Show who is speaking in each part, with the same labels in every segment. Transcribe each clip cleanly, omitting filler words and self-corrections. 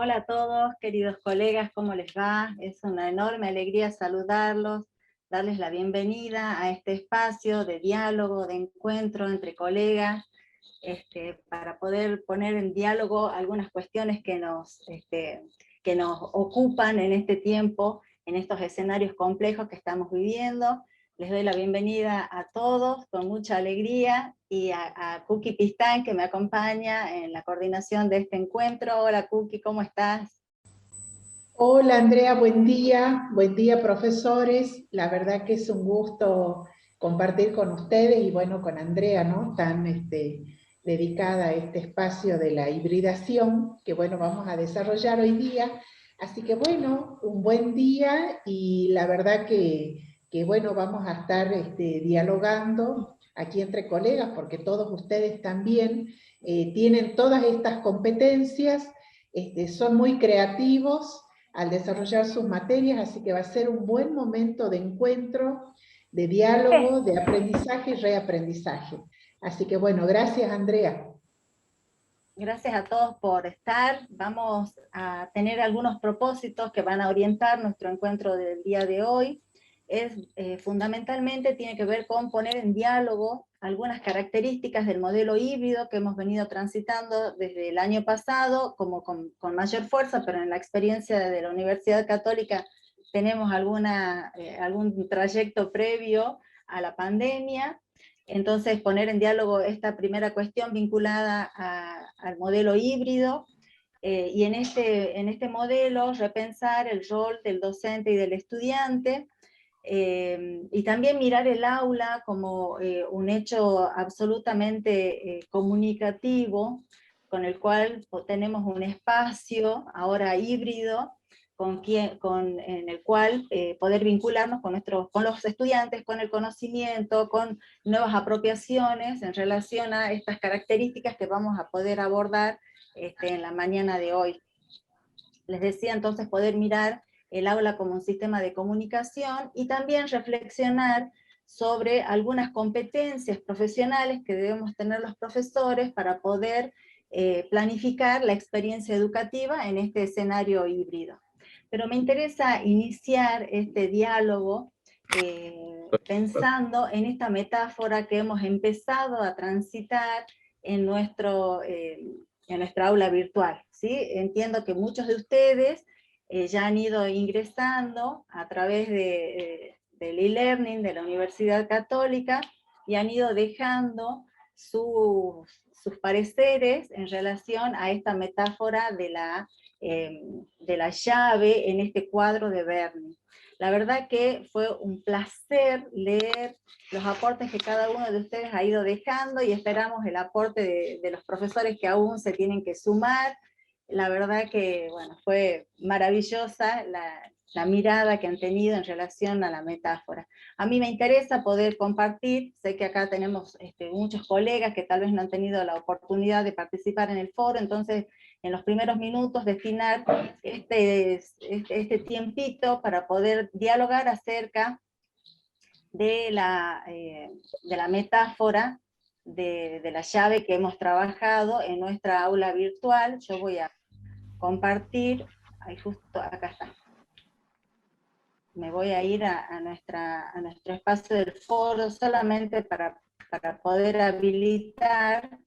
Speaker 1: Hola a todos, queridos colegas, ¿cómo les va? Es una enorme alegría saludarlos, darles la bienvenida a este espacio de diálogo, de encuentro entre colegas, para poder poner en diálogo algunas cuestiones que nos ocupan en este tiempo, en estos escenarios complejos que estamos viviendo. Les doy la bienvenida a todos con mucha alegría y a Cookie Pistán, que me acompaña en la coordinación de este encuentro. Hola Cookie, ¿cómo estás?
Speaker 2: Hola Andrea, buen día profesores. La verdad que es un gusto compartir con ustedes y bueno, con Andrea, ¿no? Tan dedicada a este espacio de la hibridación que bueno, vamos a desarrollar hoy día. Así que bueno, un buen día y la verdad que bueno, vamos a estar dialogando aquí entre colegas porque todos ustedes también tienen todas estas competencias, son muy creativos al desarrollar sus materias, así que va a ser un buen momento de encuentro, de diálogo, de aprendizaje y reaprendizaje. Así que bueno, gracias Andrea.
Speaker 1: Gracias a todos por estar. Vamos a tener algunos propósitos que van a orientar nuestro encuentro del día de hoy. Fundamentalmente tiene que ver con poner en diálogo algunas características del modelo híbrido que hemos venido transitando desde el año pasado, como con mayor fuerza, pero en la experiencia de la Universidad Católica tenemos algún trayecto previo a la pandemia. Entonces, poner en diálogo esta primera cuestión vinculada al modelo híbrido, y en este modelo repensar el rol del docente y del estudiante, y también mirar el aula como un hecho absolutamente comunicativo, con el cual tenemos un espacio ahora híbrido, en el cual poder vincularnos con los estudiantes, con el conocimiento, con nuevas apropiaciones en relación a estas características que vamos a poder abordar en la mañana de hoy. Les decía entonces poder mirar el aula como un sistema de comunicación y también reflexionar sobre algunas competencias profesionales que debemos tener los profesores para poder planificar la experiencia educativa en este escenario híbrido. Pero me interesa iniciar este diálogo pensando en esta metáfora que hemos empezado a transitar en nuestra aula virtual, ¿sí? Entiendo que muchos de ustedes ya han ido ingresando a través del e-learning de la Universidad Católica y han ido dejando sus pareceres en relación a esta metáfora de la llave en este cuadro de Berni. La verdad que fue un placer leer los aportes que cada uno de ustedes ha ido dejando y esperamos el aporte de los profesores que aún se tienen que sumar. La verdad que, bueno, fue maravillosa la mirada que han tenido en relación a la metáfora. A mí me interesa poder compartir, sé que acá tenemos muchos colegas que tal vez no han tenido la oportunidad de participar en el foro, entonces en los primeros minutos destinar este tiempito para poder dialogar acerca de la metáfora de la llave que hemos trabajado en nuestra aula virtual. Yo voy a compartir, ahí justo acá está. Me voy a ir a nuestro espacio del foro solamente para poder habilitar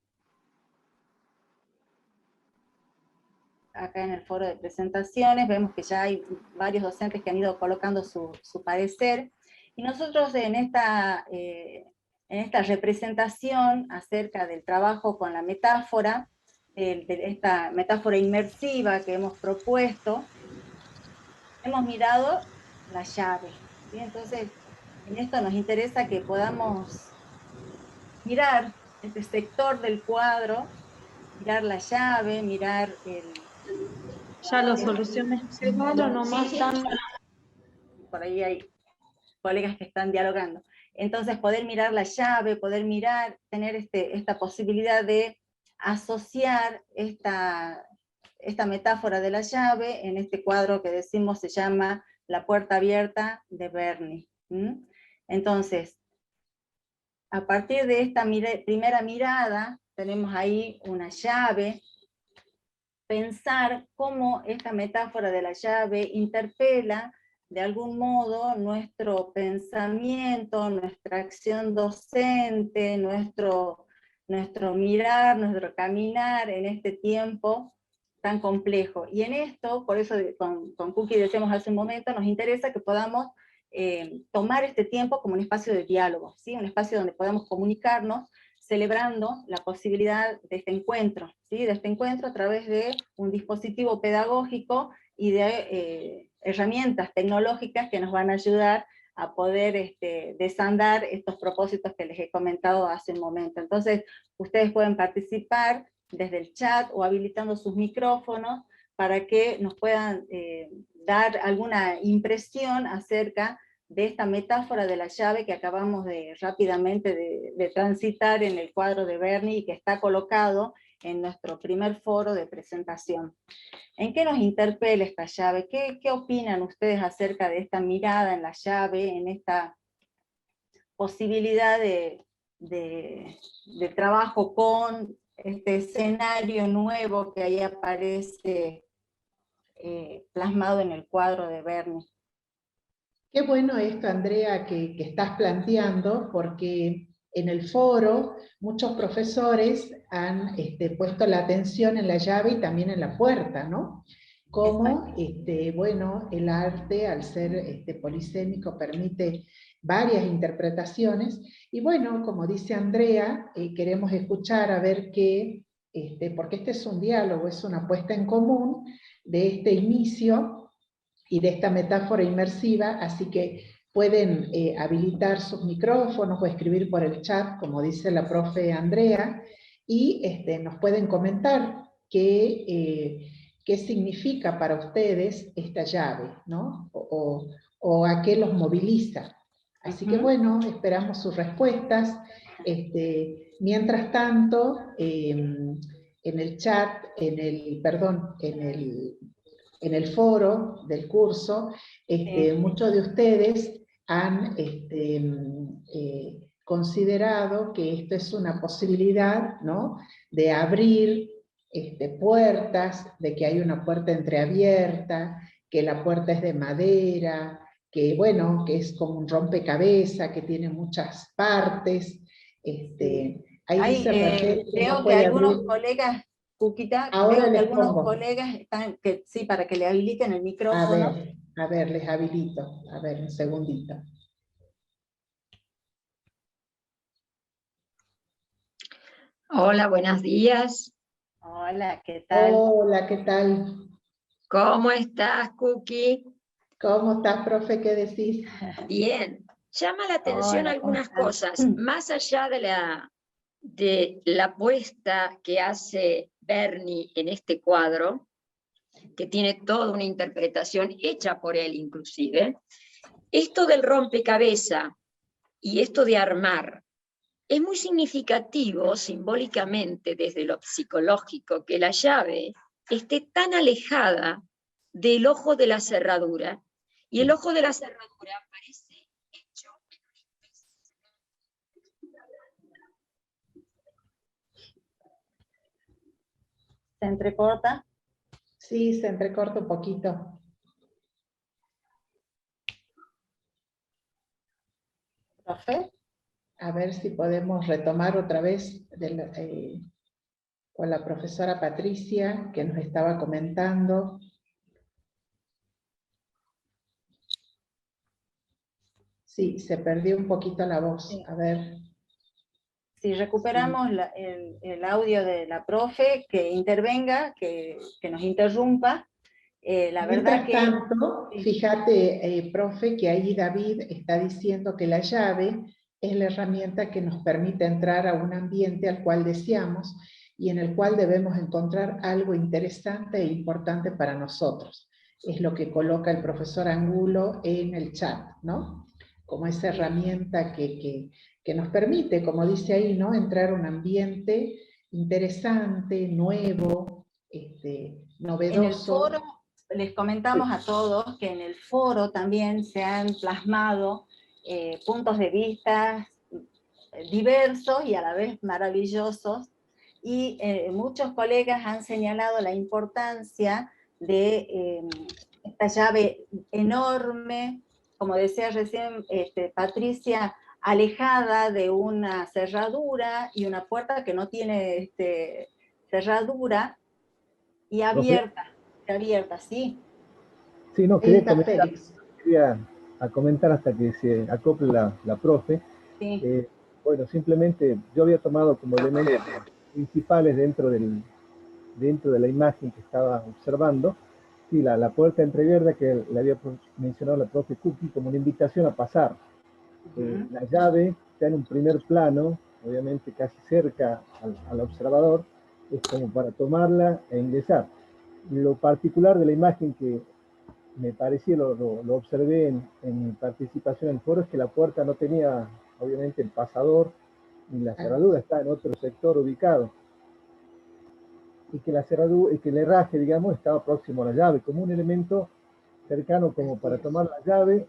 Speaker 1: acá en el foro de presentaciones. Vemos que ya hay varios docentes que han ido colocando su parecer, y nosotros en esta representación acerca del trabajo con la metáfora, de esta metáfora inmersiva que hemos propuesto, hemos mirado la llave, ¿sí? Entonces, en esto nos interesa que podamos mirar este sector del cuadro, mirar la llave, mirar
Speaker 3: Ya lo solucioné. Malo, nomás tan...
Speaker 1: por ahí hay colegas que están dialogando. Entonces, poder mirar la llave, poder mirar, tener esta posibilidad de asociar esta metáfora de la llave en este cuadro que decimos se llama La puerta abierta de Berni. Entonces, a partir de esta primera mirada, tenemos ahí una llave pensar cómo esta metáfora de la llave interpela de algún modo nuestro pensamiento, nuestra acción docente, nuestro mirar, nuestro caminar en este tiempo tan complejo. Y en esto, por eso con Cookie decíamos hace un momento, nos interesa que podamos tomar este tiempo como un espacio de diálogo, ¿sí? Un espacio donde podamos comunicarnos, celebrando la posibilidad de este encuentro, ¿sí? De este encuentro a través de un dispositivo pedagógico y de herramientas tecnológicas que nos van a ayudar a poder desandar estos propósitos que les he comentado hace un momento. Entonces, ustedes pueden participar desde el chat o habilitando sus micrófonos para que nos puedan dar alguna impresión acerca de esta metáfora de la llave que acabamos rápidamente de transitar en el cuadro de Berni y que está colocado en nuestro primer foro de presentación. ¿En qué nos interpela esta llave? ¿Qué opinan ustedes acerca de esta mirada en la llave, en esta posibilidad de trabajo con este escenario nuevo que ahí aparece plasmado en el cuadro de Berni?
Speaker 2: Qué bueno esto, Andrea, que estás planteando, porque en el foro muchos profesores han puesto la atención en la llave y también en la puerta, ¿no? Cómo, bueno, el arte, al ser polisémico, permite varias interpretaciones, y bueno, como dice Andrea, queremos escuchar a ver qué, porque este es un diálogo, es una puesta en común de este inicio, y de esta metáfora inmersiva, así que pueden habilitar sus micrófonos o escribir por el chat, como dice la profe Andrea, y nos pueden comentar qué significa para ustedes esta llave, ¿no? O a qué los moviliza. Así que bueno, esperamos sus respuestas. Mientras tanto, en el chat, en el foro del curso, muchos de ustedes han considerado que esto es una posibilidad, ¿no?, de abrir puertas, de que hay una puerta entreabierta, que la puerta es de madera, que bueno, que es como un rompecabezas, que tiene muchas partes. Ahí dice Raquel que
Speaker 1: veo
Speaker 2: no
Speaker 1: que
Speaker 2: puede
Speaker 1: algunos
Speaker 2: abrir.
Speaker 1: colegas, Cuquita,
Speaker 2: Ahora
Speaker 1: veo que
Speaker 2: les
Speaker 1: algunos
Speaker 2: pongo.
Speaker 1: colegas están, sí, para que le habiliten el micrófono.
Speaker 2: A ver, les habilito. A ver, un segundito.
Speaker 4: Hola, buenos días.
Speaker 1: Hola, ¿qué tal?
Speaker 2: Hola, ¿qué tal?
Speaker 4: ¿Cómo estás, Cookie?
Speaker 2: ¿Cómo estás, profe? ¿Qué decís?
Speaker 4: Bien. Llama la atención
Speaker 1: Hola, ¿cómo
Speaker 4: algunas
Speaker 1: están?
Speaker 4: cosas, más allá de la apuesta que hace Berni en este cuadro, que tiene toda una interpretación hecha por él inclusive. Esto del rompecabezas y esto de armar es muy significativo simbólicamente desde lo psicológico, que la llave esté tan alejada del ojo de la cerradura, y el ojo de la cerradura parece hecho
Speaker 1: ¿Se entrecorta?
Speaker 2: Sí, se entrecorta un poquito.
Speaker 1: ¿Profe?
Speaker 2: A ver si podemos retomar otra vez con la profesora Patricia, que nos estaba comentando. Sí, se perdió un poquito la voz.
Speaker 1: Sí.
Speaker 2: A ver.
Speaker 1: Si recuperamos el audio de la profe, que intervenga, que nos interrumpa. La verdad
Speaker 2: Mientras
Speaker 1: que...
Speaker 2: tanto, fíjate, profe, que ahí David está diciendo que la llave es la herramienta que nos permite entrar a un ambiente al cual deseamos y en el cual debemos encontrar algo interesante e importante para nosotros. Es lo que coloca el profesor Angulo en el chat, ¿no? Como esa herramienta que nos permite, como dice ahí, ¿no?, entrar a un ambiente interesante, nuevo, novedoso.
Speaker 1: En el foro les comentamos a todos que en el foro también se han plasmado puntos de vista diversos y a la vez maravillosos y muchos colegas han señalado la importancia de esta llave enorme, como decía recién Patricia, alejada de una cerradura y una puerta que no tiene cerradura y
Speaker 5: Profe,
Speaker 1: abierta, sí.
Speaker 5: sí, no,
Speaker 2: Ahí está Félix.
Speaker 5: quería a comentar hasta que se acople la profe.
Speaker 1: Sí.
Speaker 5: Bueno, simplemente yo había tomado como elementos principales dentro de la imagen que estaba observando, sí, la puerta entreabierta que le había mencionado la profe Cookie como una invitación a pasar. La llave está en un primer plano, obviamente casi cerca al observador, es como para tomarla e ingresar. Lo particular de la imagen que me pareció, lo observé en mi participación en el foro, es que la puerta no tenía, obviamente, el pasador, ni la cerradura, está en otro sector ubicado. Y que la cerradura, y que el herraje, digamos, estaba próximo a la llave, como un elemento cercano como para tomar la llave,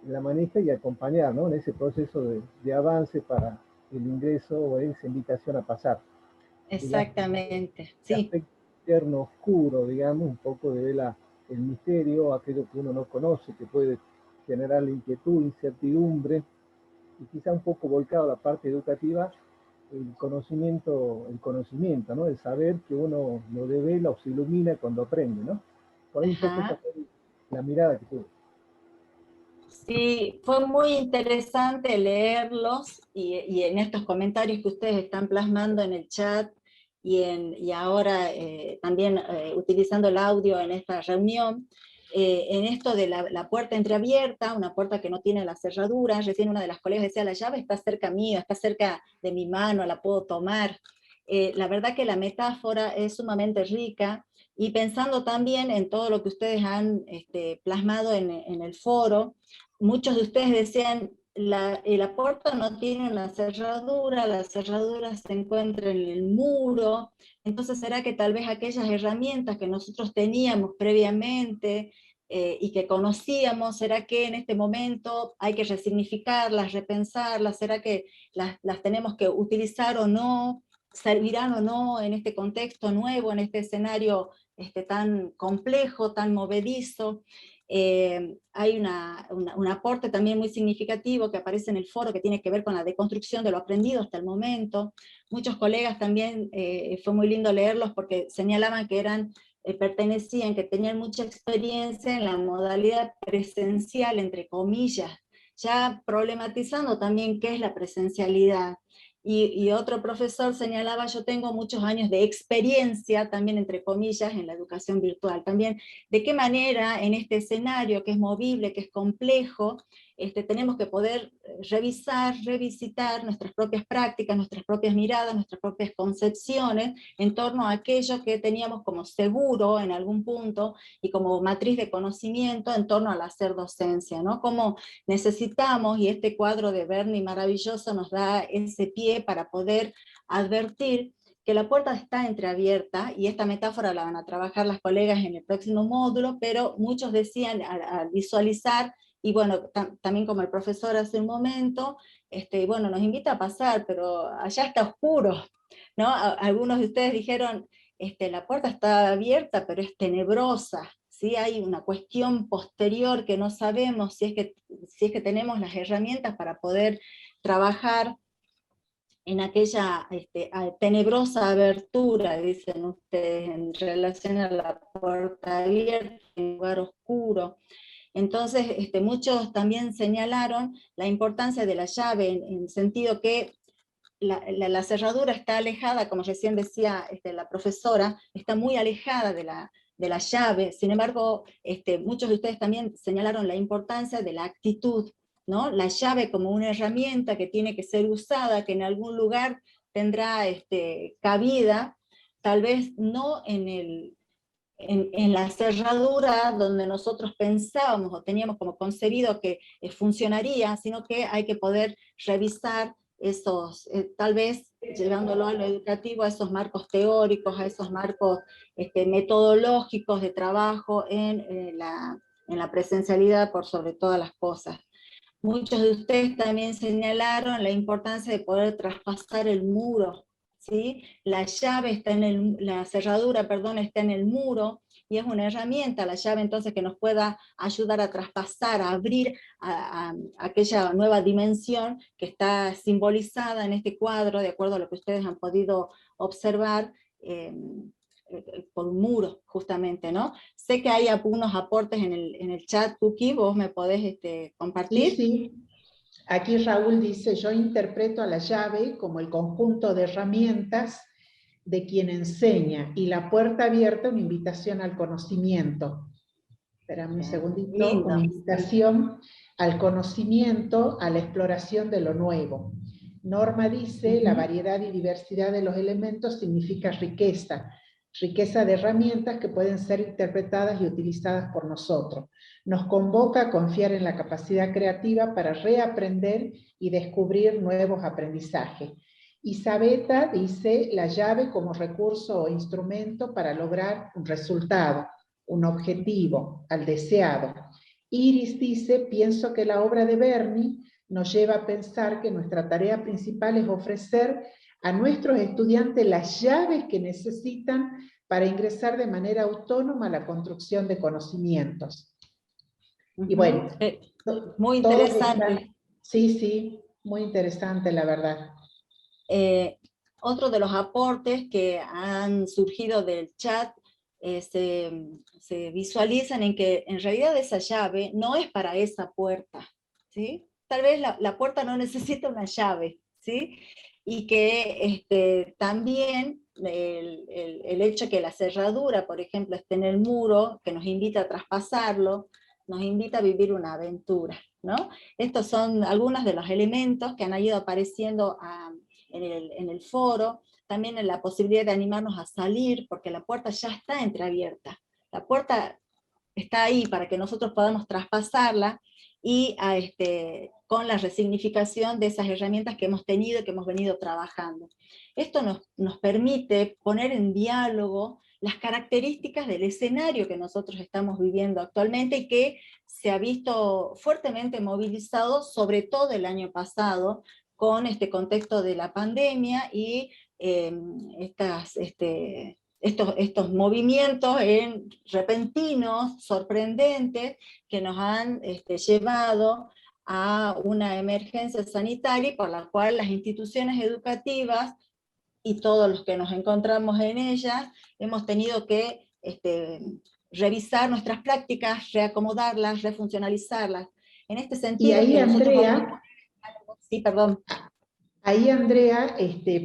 Speaker 5: la manija y acompañar, ¿no?, en ese proceso de avance para el ingreso o esa invitación a pasar.
Speaker 1: Exactamente,
Speaker 5: El
Speaker 1: sí.
Speaker 5: aspecto interno oscuro, digamos, un poco de el misterio, aquello que uno no conoce, que puede generar la inquietud, incertidumbre, y quizá un poco volcado a la parte educativa, el conocimiento, ¿no? El saber que uno lo devela o se ilumina cuando aprende, ¿no? Por ahí un poco esa
Speaker 1: Ajá.
Speaker 5: fue la mirada que tuve.
Speaker 1: Sí, fue muy interesante leerlos y en estos comentarios que ustedes están plasmando en el chat y ahora también utilizando el audio en esta reunión, en esto de la puerta entreabierta, una puerta que no tiene la cerradura. Recién una de las colegas decía, la llave está cerca mío, está cerca de mi mano, la puedo tomar. La verdad que la metáfora es sumamente rica, y pensando también en todo lo que ustedes han plasmado en el foro, muchos de ustedes decían, la puerta no tiene una cerradura, la cerradura se encuentra en el muro. Entonces, ¿será que tal vez aquellas herramientas que nosotros teníamos previamente y que conocíamos, será que en este momento hay que resignificarlas, repensarlas? ¿Será que las tenemos que utilizar o no? ¿Servirán o no en este contexto nuevo, en este escenario tan complejo, tan movedizo? Hay un aporte también muy significativo que aparece en el foro, que tiene que ver con la deconstrucción de lo aprendido hasta el momento. Muchos colegas también, fue muy lindo leerlos porque señalaban que pertenecían, que tenían mucha experiencia en la modalidad presencial, entre comillas, ya problematizando también qué es la presencialidad. Y otro profesor señalaba, yo tengo muchos años de experiencia, también entre comillas, en la educación virtual. También, de qué manera en este escenario que es movible, que es complejo, tenemos que poder revisar, revisitar nuestras propias prácticas, nuestras propias miradas, nuestras propias concepciones en torno a aquello que teníamos como seguro en algún punto y como matriz de conocimiento en torno al hacer docencia, ¿no? Como necesitamos, y este cuadro de Berni maravilloso nos da ese pie para poder advertir que la puerta está entreabierta, y esta metáfora la van a trabajar las colegas en el próximo módulo, pero muchos decían al visualizar, y bueno, también como el profesor hace un momento, bueno, nos invita a pasar, pero allá está oscuro, ¿no? Algunos de ustedes dijeron, la puerta está abierta, pero es tenebrosa, ¿sí? Hay una cuestión posterior que no sabemos si es que tenemos las herramientas para poder trabajar en aquella tenebrosa abertura, dicen ustedes, en relación a la puerta abierta, en un lugar oscuro. Entonces, muchos también señalaron la importancia de la llave, en sentido que la cerradura está alejada, como recién decía la profesora, está muy alejada de la llave. Sin embargo, muchos de ustedes también señalaron la importancia de la actitud, ¿no? La llave como una herramienta que tiene que ser usada, que en algún lugar tendrá cabida, tal vez no en la cerradura donde nosotros pensábamos o teníamos como concebido que funcionaría, sino que hay que poder revisar esos, tal vez llevándolo a lo educativo, a esos marcos teóricos, a esos marcos metodológicos de trabajo en la presencialidad por sobre todas las cosas. Muchos de ustedes también señalaron la importancia de poder traspasar el muro, ¿sí? La llave está la cerradura, perdón, está en el muro, y es una herramienta, la llave entonces que nos pueda ayudar a traspasar, a abrir a aquella nueva dimensión que está simbolizada en este cuadro, de acuerdo a lo que ustedes han podido observar, por un muro, justamente, ¿no? Sé que hay algunos aportes en el chat, Tuki, vos me podés compartir.
Speaker 2: Sí, sí. Aquí Raúl dice, yo interpreto a la llave como el conjunto de herramientas de quien enseña, y la puerta abierta una invitación al conocimiento. Espérame un segundito,
Speaker 1: Lindo.
Speaker 2: una invitación al conocimiento, a la exploración de lo nuevo. Norma dice, la variedad y diversidad de los elementos significa riqueza, riqueza de herramientas que pueden ser interpretadas y utilizadas por nosotros. Nos convoca a confiar en la capacidad creativa para reaprender y descubrir nuevos aprendizajes. Isabeta dice, la llave como recurso o instrumento para lograr un resultado, un objetivo, al deseado. Iris dice, pienso que la obra de Berni nos lleva a pensar que nuestra tarea principal es ofrecer a nuestros estudiantes las llaves que necesitan para ingresar de manera autónoma a la construcción de conocimientos. Y bueno,
Speaker 1: muy interesante.
Speaker 2: Están, sí, sí, muy interesante la verdad.
Speaker 1: Otro de los aportes que han surgido del chat se visualizan en que en realidad esa llave no es para esa puerta, ¿sí? Tal vez la puerta no necesita una llave, ¿sí? Y que también el hecho que la cerradura, por ejemplo, esté en el muro, que nos invita a traspasarlo, nos invita a vivir una aventura, ¿no? Estos son algunos de los elementos que han ido apareciendo en el foro, también en la posibilidad de animarnos a salir, porque la puerta ya está entreabierta. La puerta está ahí para que nosotros podamos traspasarla y con la resignificación de esas herramientas que hemos tenido y que hemos venido trabajando. Esto nos permite poner en diálogo las características del escenario que nosotros estamos viviendo actualmente y que se ha visto fuertemente movilizado, sobre todo el año pasado, con este contexto de la pandemia y estos movimientos repentinos, sorprendentes, que nos han llevado a una emergencia sanitaria por la cual las instituciones educativas y todos los que nos encontramos en ellas hemos tenido que revisar nuestras prácticas, reacomodarlas, refuncionalizarlas. En este sentido,
Speaker 2: y ahí, Andrea,
Speaker 1: sí, perdón.
Speaker 2: Ahí, Andrea,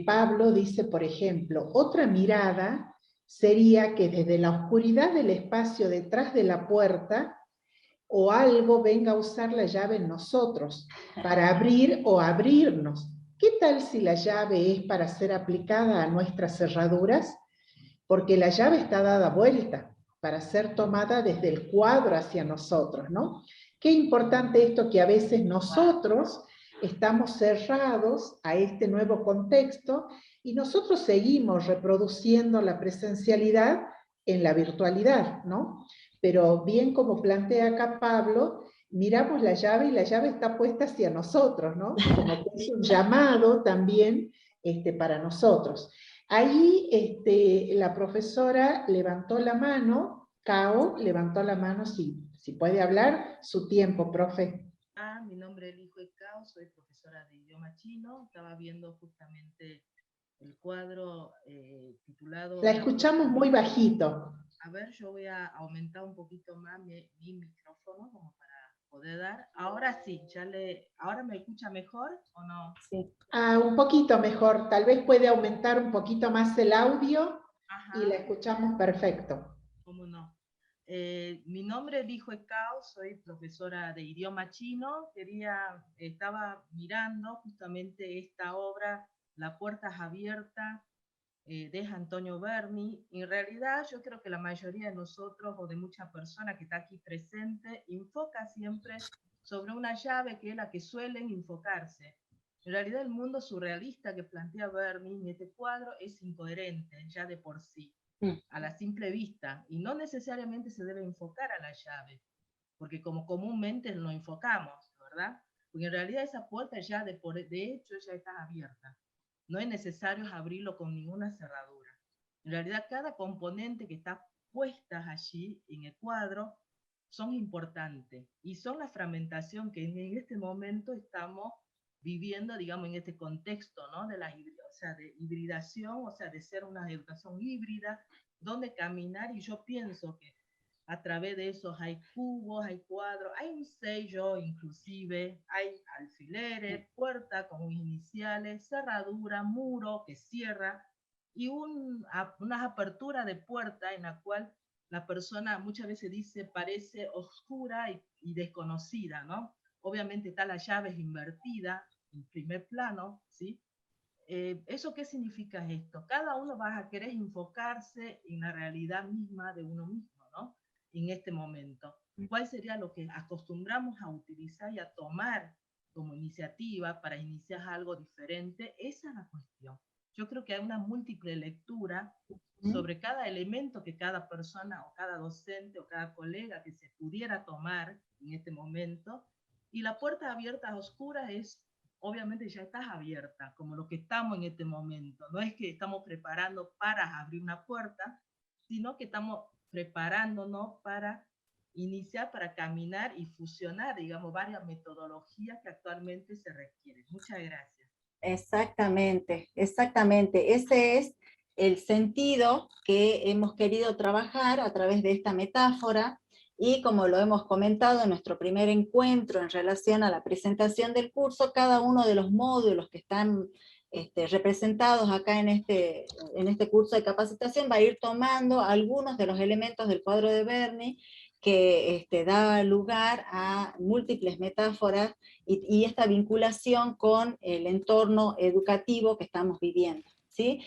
Speaker 2: Pablo dice, por ejemplo, otra mirada sería que desde la oscuridad del espacio detrás de la puerta, o algo venga a usar la llave en nosotros, para abrir o abrirnos. ¿Qué tal si la llave es para ser aplicada a nuestras cerraduras? Porque la llave está dada vuelta, para ser tomada desde el cuadro hacia nosotros, ¿no? Qué importante esto que a veces nosotros estamos cerrados a este nuevo contexto y nosotros seguimos reproduciendo la presencialidad en la virtualidad, ¿no? Pero bien como plantea acá Pablo, miramos la llave y la llave está puesta hacia nosotros, ¿no? Como que es un llamado también para nosotros. Ahí la profesora levantó la mano, Cao levantó la mano, si puede hablar, su tiempo, profe.
Speaker 6: Mi nombre es Lijo Cao, soy profesora de idioma chino. Estaba viendo justamente el cuadro titulado...
Speaker 2: La escuchamos muy bajito.
Speaker 6: A ver, yo voy a aumentar un poquito más mi micrófono como para poder dar. Ahora sí, ¿ahora me escucha mejor o no?
Speaker 1: Sí.
Speaker 2: Un poquito mejor, tal vez puede aumentar un poquito más el audio. Ajá. Y la escuchamos perfecto.
Speaker 6: ¿Cómo no? Mi nombre es Lijo Cao, soy profesora de idioma chino. Estaba mirando justamente esta obra, La puerta es abierta, de Antonio Berni. En realidad yo creo que la mayoría de nosotros o de muchas personas que está aquí presente enfoca siempre sobre una llave que es la que suelen enfocarse. En realidad el mundo surrealista que plantea Berni en este cuadro es incoherente ya de por sí, a la simple vista, y no necesariamente se debe enfocar a la llave, porque como comúnmente lo enfocamos, ¿verdad? Porque en realidad esa puerta ya de hecho ya está abierta. no es necesario abrirlo con ninguna cerradura. En realidad, cada componente que está puesta allí en el cuadro son importantes y son la fragmentación que en este momento estamos viviendo, digamos, en este contexto, ¿no? De de hibridación, o sea, de ser una educación híbrida, donde caminar, y yo pienso que a través de esos hay cubos, hay cuadros, hay un sello inclusive, hay alfileres, puerta con iniciales, cerradura, muro que cierra, y unas aperturas de puerta en la cual la persona muchas veces dice parece oscura y desconocida, ¿no? Obviamente está la llave invertida en primer plano, ¿sí? ¿Eso qué significa esto? Cada uno va a querer enfocarse en la realidad misma de uno mismo, ¿no? En este momento. ¿Cuál sería lo que acostumbramos a utilizar y a tomar como iniciativa para iniciar algo diferente? Esa es la cuestión. Yo creo que hay una múltiple lectura sobre cada elemento que cada persona o cada docente o cada colega que se pudiera tomar en este momento. Y la puerta abierta a oscuras es, obviamente ya estás abierta, como lo que estamos en este momento. No es que estamos preparando para abrir una puerta, sino que estamos preparándonos para iniciar, para caminar y fusionar, digamos, varias metodologías que actualmente se requieren. Muchas gracias.
Speaker 1: Exactamente, exactamente. Ese es el sentido que hemos querido trabajar a través de esta metáfora, y como lo hemos comentado en nuestro primer encuentro en relación a la presentación del curso, cada uno de los módulos que están representados acá en este curso de capacitación va a ir tomando algunos de los elementos del cuadro de Berni, que da lugar a múltiples metáforas y esta vinculación con el entorno educativo que estamos viviendo, ¿sí?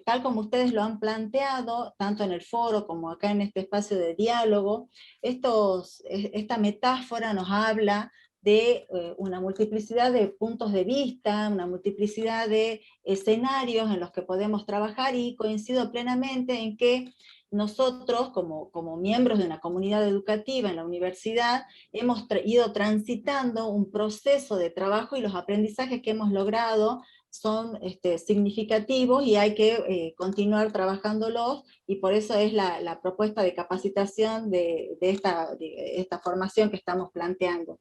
Speaker 1: Tal como ustedes lo han planteado, tanto en el foro como acá en este espacio de diálogo, esta metáfora nos habla de una multiplicidad de puntos de vista, una multiplicidad de escenarios en los que podemos trabajar, y coincido plenamente en que nosotros, como miembros de una comunidad educativa en la universidad, hemos ido transitando un proceso de trabajo, y los aprendizajes que hemos logrado son significativos, y hay que continuar trabajándolos, y por eso es la propuesta de capacitación de esta formación que estamos planteando.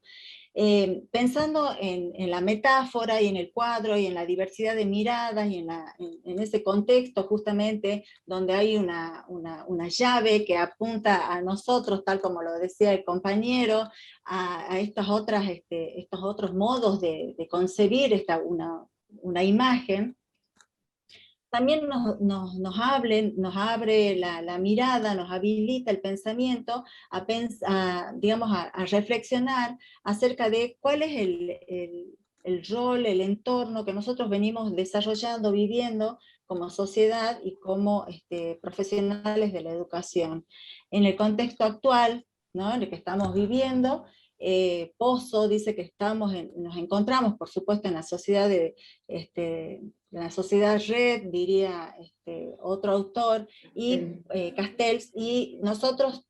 Speaker 1: Pensando en la metáfora y en el cuadro y en la diversidad de miradas y en ese contexto justamente donde hay una llave que apunta a nosotros, tal como lo decía el compañero, a estos otros modos de concebir una imagen, también nos abre la mirada, nos habilita el pensamiento a reflexionar acerca de cuál es el rol, el entorno que nosotros venimos desarrollando, viviendo como sociedad y como profesionales de la educación. En el contexto actual, ¿no?, en el que estamos viviendo, Pozo dice que nos encontramos, por supuesto, en la sociedad la sociedad red, diría otro autor, y Castells, y nosotros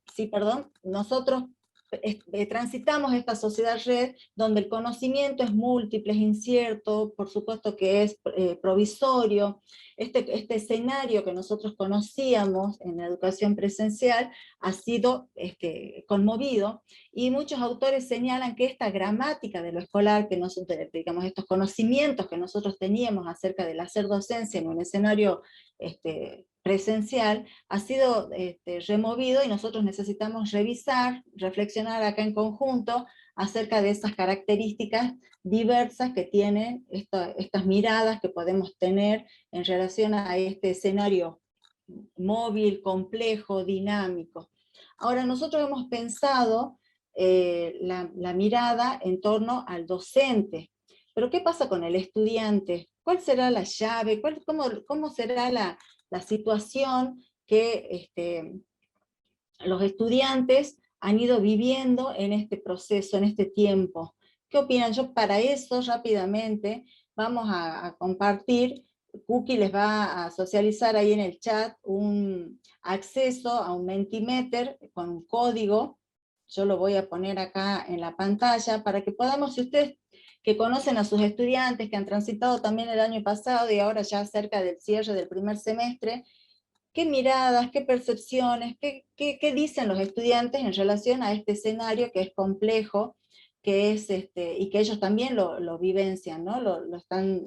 Speaker 1: transitamos esta sociedad red donde el conocimiento es múltiple, es incierto, por supuesto que es provisorio. Este escenario que nosotros conocíamos en la educación presencial ha sido conmovido, y muchos autores señalan que esta gramática de lo escolar, que digamos, estos conocimientos que nosotros teníamos acerca del hacer docencia en un escenario presencial, ha sido removido, y nosotros necesitamos revisar, reflexionar acá en conjunto acerca de esas características diversas que tienen estas miradas que podemos tener en relación a este escenario móvil, complejo, dinámico. Ahora, nosotros hemos pensado la mirada en torno al docente, pero ¿qué pasa con el estudiante? ¿Cuál será la llave? ¿Cómo será la situación que los estudiantes han ido viviendo en este proceso, en este tiempo? ¿Qué opinan? Yo para eso rápidamente vamos a compartir, Cookie les va a socializar ahí en el chat un acceso a un Mentimeter con un código. Yo lo voy a poner acá en la pantalla para que podamos, si ustedes que conocen a sus estudiantes, que han transitado también el año pasado y ahora ya cerca del cierre del primer semestre, qué miradas, qué percepciones, qué dicen los estudiantes en relación a este escenario que es complejo, que es, y que ellos también lo vivencian, ¿no? Lo están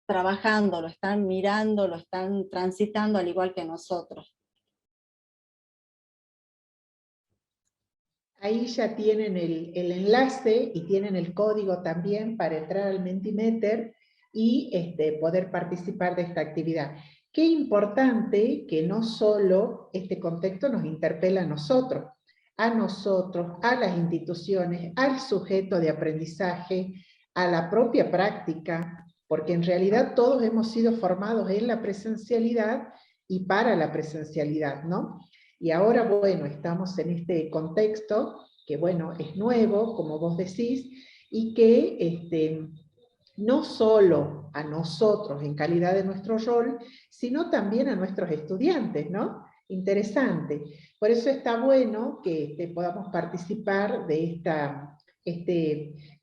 Speaker 1: trabajando, lo están mirando, lo están transitando al igual que nosotros.
Speaker 2: Ahí ya tienen el enlace y tienen el código también para entrar al Mentimeter y poder participar de esta actividad. Qué importante que no solo este contexto nos interpela a nosotros, a las instituciones, al sujeto de aprendizaje, a la propia práctica, porque en realidad todos hemos sido formados en la presencialidad y para la presencialidad, ¿no? Y ahora, bueno, estamos en este contexto que, bueno, es nuevo, como vos decís, y que no solo a nosotros en calidad de nuestro rol, sino también a nuestros estudiantes, ¿no? Interesante. Por eso está bueno que podamos participar de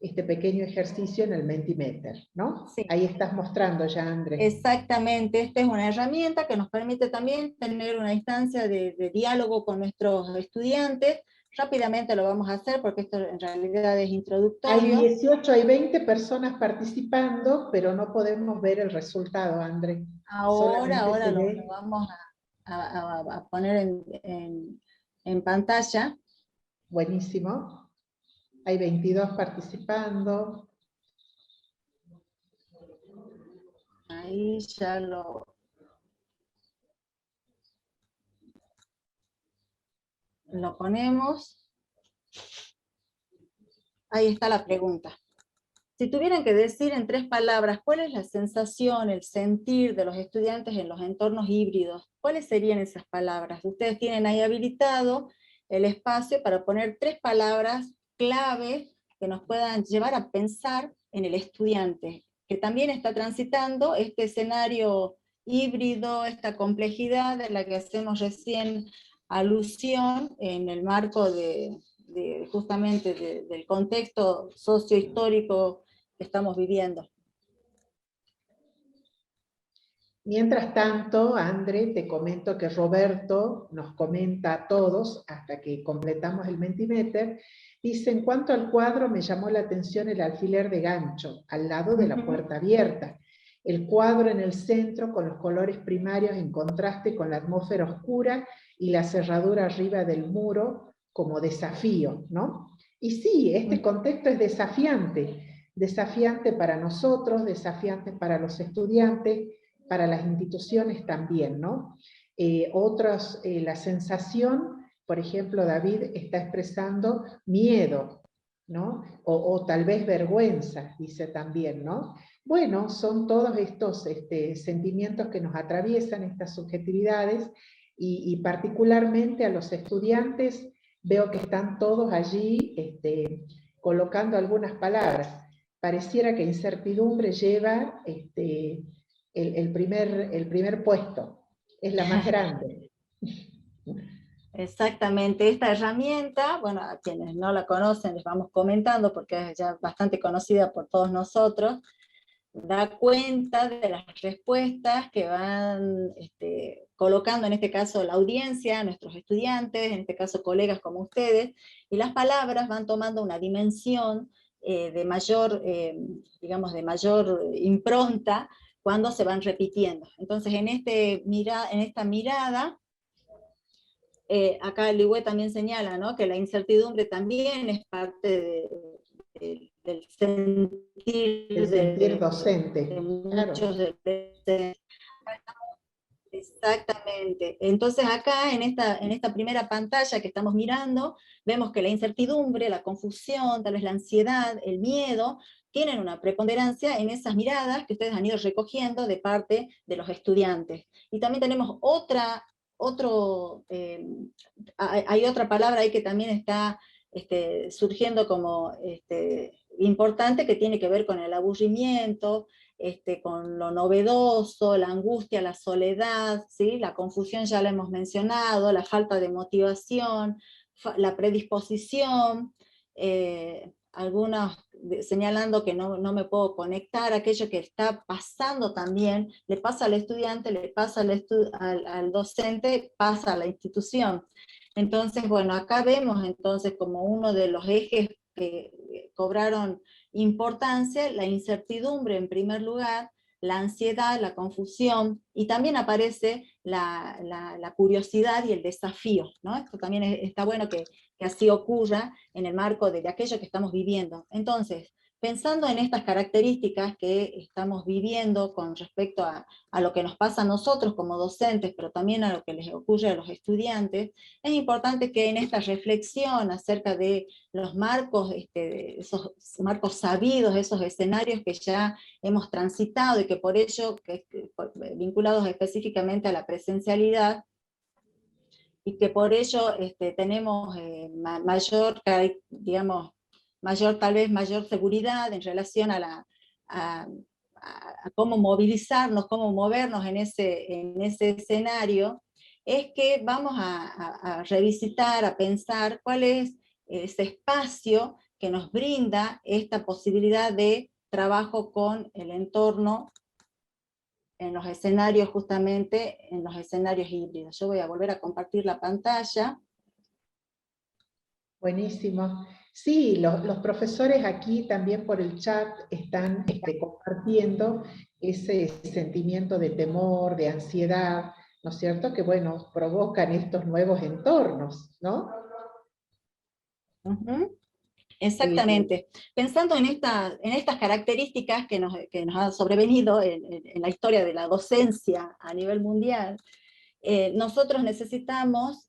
Speaker 2: este pequeño ejercicio en el Mentimeter, ¿no?
Speaker 1: Sí.
Speaker 2: Ahí estás mostrando ya, Andrés.
Speaker 1: Exactamente, esta es una herramienta que nos permite también tener una instancia de diálogo con nuestros estudiantes. Rápidamente lo vamos a hacer porque esto en realidad es introductorio.
Speaker 2: Hay 18, hay 20 personas participando, pero no podemos ver el resultado, André.
Speaker 1: Ahora lo vamos a poner en pantalla.
Speaker 2: Buenísimo. Hay 22 participando.
Speaker 1: Ahí ya lo ponemos. Ahí está la pregunta. Si tuvieran que decir en 3 palabras cuál es la sensación, el sentir de los estudiantes en los entornos híbridos, ¿cuáles serían esas palabras? Ustedes tienen ahí habilitado el espacio para poner 3 palabras clave que nos puedan llevar a pensar en el estudiante, que también está transitando este escenario híbrido, esta complejidad de la que hacemos recién alusión en el marco justamente del contexto sociohistórico que estamos viviendo.
Speaker 2: Mientras tanto, André, te comento que Roberto nos comenta a todos, hasta que completamos el Mentimeter, dice: en cuanto al cuadro, me llamó la atención el alfiler de gancho, al lado de la puerta abierta. El cuadro en el centro, con los colores primarios en contraste con la atmósfera oscura, y la cerradura arriba del muro como desafío, ¿no? Y sí, este contexto es desafiante para nosotros, desafiante para los estudiantes, para las instituciones también, ¿no? La sensación, por ejemplo, David está expresando miedo, ¿no? O tal vez vergüenza, dice también, ¿no? Bueno, son todos estos sentimientos que nos atraviesan, estas subjetividades, y particularmente a los estudiantes veo que están todos allí colocando algunas palabras. Pareciera que incertidumbre lleva el primer puesto, es la más grande.
Speaker 1: Exactamente, esta herramienta, bueno, a quienes no la conocen les vamos comentando porque es ya bastante conocida por todos nosotros, da cuenta de las respuestas que van colocando, en este caso la audiencia, nuestros estudiantes, en este caso colegas como ustedes, y las palabras van tomando una dimensión de mayor, digamos, de mayor impronta cuando se van repitiendo. Entonces en esta mirada, acá Ligüe también señala, ¿no?, que la incertidumbre también es parte del sentir
Speaker 2: docente,
Speaker 1: de
Speaker 2: claro.
Speaker 1: muchos de Exactamente. Entonces acá en esta primera pantalla que estamos mirando, vemos que la incertidumbre, la confusión, tal vez la ansiedad, el miedo, tienen una preponderancia en esas miradas que ustedes han ido recogiendo de parte de los estudiantes. Y también tenemos hay otra palabra ahí que también está surgiendo como importante, que tiene que ver con el aburrimiento, con lo novedoso, la angustia, la soledad, ¿sí? La confusión ya la hemos mencionado, la falta de motivación, la predisposición algunos señalando que no me puedo conectar, aquello que está pasando también, le pasa al estudiante, le pasa al docente, pasa a la institución. Entonces, bueno, acá vemos entonces como uno de los ejes que cobraron importancia, la incertidumbre en primer lugar, la ansiedad, la confusión, y también aparece la curiosidad y el desafío, ¿no? Esto también está bueno que así ocurra en el marco de aquello que estamos viviendo. Entonces, pensando en estas características que estamos viviendo con respecto a lo que nos pasa a nosotros como docentes, pero también a lo que les ocurre a los estudiantes, es importante que en esta reflexión acerca de los marcos, esos marcos sabidos, esos escenarios que ya hemos transitado y que por ello, vinculados específicamente a la presencialidad, y que por ello tenemos mayor, digamos, tal vez mayor seguridad en relación a cómo movilizarnos, cómo movernos en ese escenario, es que vamos a revisitar, a pensar cuál es ese espacio que nos brinda esta posibilidad de trabajo con el entorno en los escenarios, justamente en los escenarios híbridos. Yo voy a volver a compartir la pantalla.
Speaker 2: Buenísimo. Sí, los profesores aquí también por el chat están compartiendo ese sentimiento de temor, de ansiedad, ¿no es cierto? Que, bueno, provocan estos nuevos entornos, ¿no?
Speaker 1: Uh-huh. Exactamente. Pensando en estas características que nos han sobrevenido en la historia de la docencia a nivel mundial, nosotros necesitamos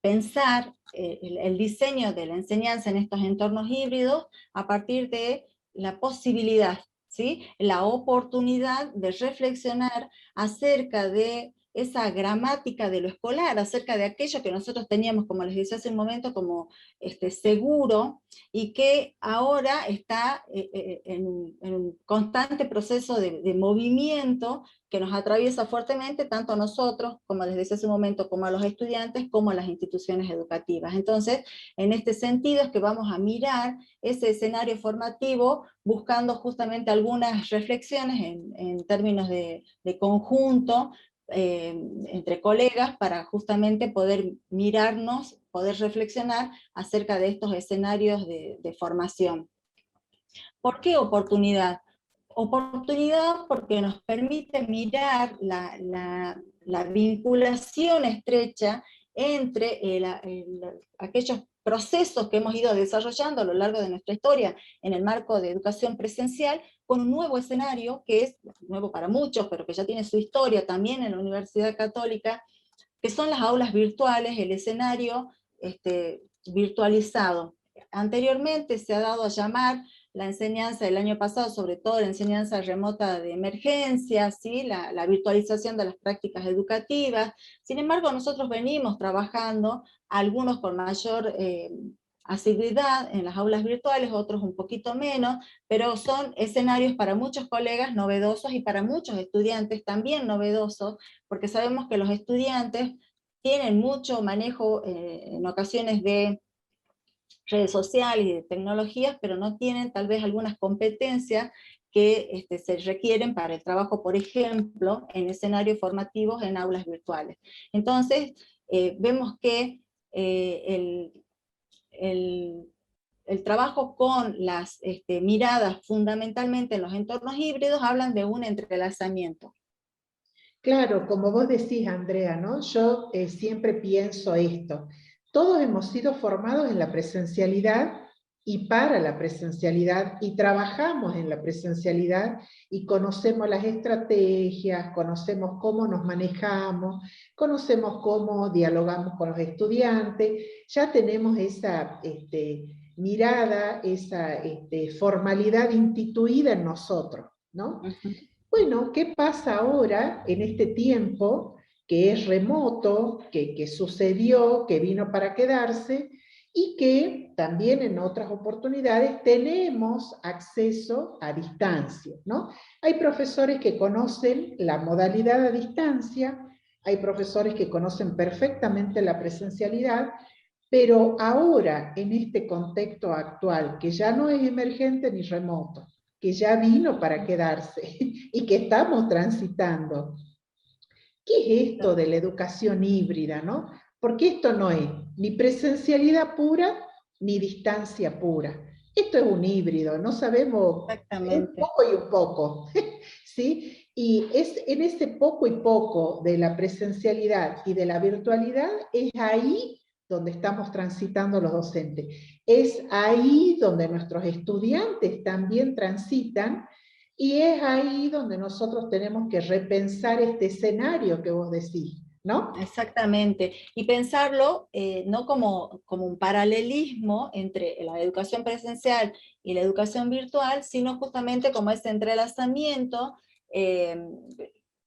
Speaker 1: pensar el diseño de la enseñanza en estos entornos híbridos a partir de la posibilidad, ¿sí? La oportunidad de reflexionar acerca de esa gramática de lo escolar, acerca de aquello que nosotros teníamos, como les decía hace un momento, como seguro, y que ahora está en un constante proceso de movimiento que nos atraviesa fuertemente tanto a nosotros, como les decía hace un momento, como a los estudiantes, como a las instituciones educativas. Entonces, en este sentido es que vamos a mirar ese escenario formativo buscando justamente algunas reflexiones en términos de conjunto, entre colegas, para justamente poder mirarnos, poder reflexionar acerca de estos escenarios de formación. ¿Por qué oportunidad? Oportunidad porque nos permite mirar la vinculación estrecha entre aquellos procesos que hemos ido desarrollando a lo largo de nuestra historia en el marco de educación presencial, con un nuevo escenario que es nuevo para muchos, pero que ya tiene su historia también en la Universidad Católica, que son las aulas virtuales, el escenario virtualizado. Anteriormente se ha dado a llamar la enseñanza del año pasado, sobre todo la enseñanza remota de emergencia, ¿sí? la virtualización de las prácticas educativas. Sin embargo, nosotros venimos trabajando, algunos con mayor asiduidad en las aulas virtuales, otros un poquito menos, pero son escenarios para muchos colegas novedosos y para muchos estudiantes también novedosos, porque sabemos que los estudiantes tienen mucho manejo en ocasiones de redes sociales y de tecnologías, pero no tienen tal vez algunas competencias que se requieren para el trabajo, por ejemplo, en escenarios formativos en aulas virtuales. Entonces, vemos que el trabajo con las miradas fundamentalmente en los entornos híbridos hablan de un entrelazamiento.
Speaker 2: Claro, como vos decís, Andrea, ¿no? Yo siempre pienso esto. Todos hemos sido formados en la presencialidad y para la presencialidad, y trabajamos en la presencialidad, y conocemos las estrategias, conocemos cómo nos manejamos, conocemos cómo dialogamos con los estudiantes, ya tenemos esa mirada, esa formalidad instituida en nosotros, ¿no?
Speaker 1: Uh-huh.
Speaker 2: Bueno, ¿qué pasa ahora en este tiempo que es remoto, que sucedió, que vino para quedarse, y que también en otras oportunidades tenemos acceso a distancia, ¿no? Hay profesores que conocen la modalidad a distancia, hay profesores que conocen perfectamente la presencialidad, Pero ahora, en este contexto actual, que ya no es emergente ni remoto, que ya vino para quedarse y que estamos transitando, ¿qué es esto de la educación híbrida, no? Porque esto no es ni presencialidad pura ni distancia pura. Esto es un híbrido, no sabemos, es un
Speaker 1: Exactamente.
Speaker 2: poco y un poco, ¿sí? Y es en ese poco y poco de la presencialidad y de la virtualidad, es ahí donde estamos transitando los docentes. Es ahí donde nuestros estudiantes también transitan, y es ahí donde nosotros tenemos que repensar este escenario que vos decís, ¿no?
Speaker 1: Exactamente, y pensarlo no como un paralelismo entre la educación presencial y la educación virtual, sino justamente como ese entrelazamiento eh,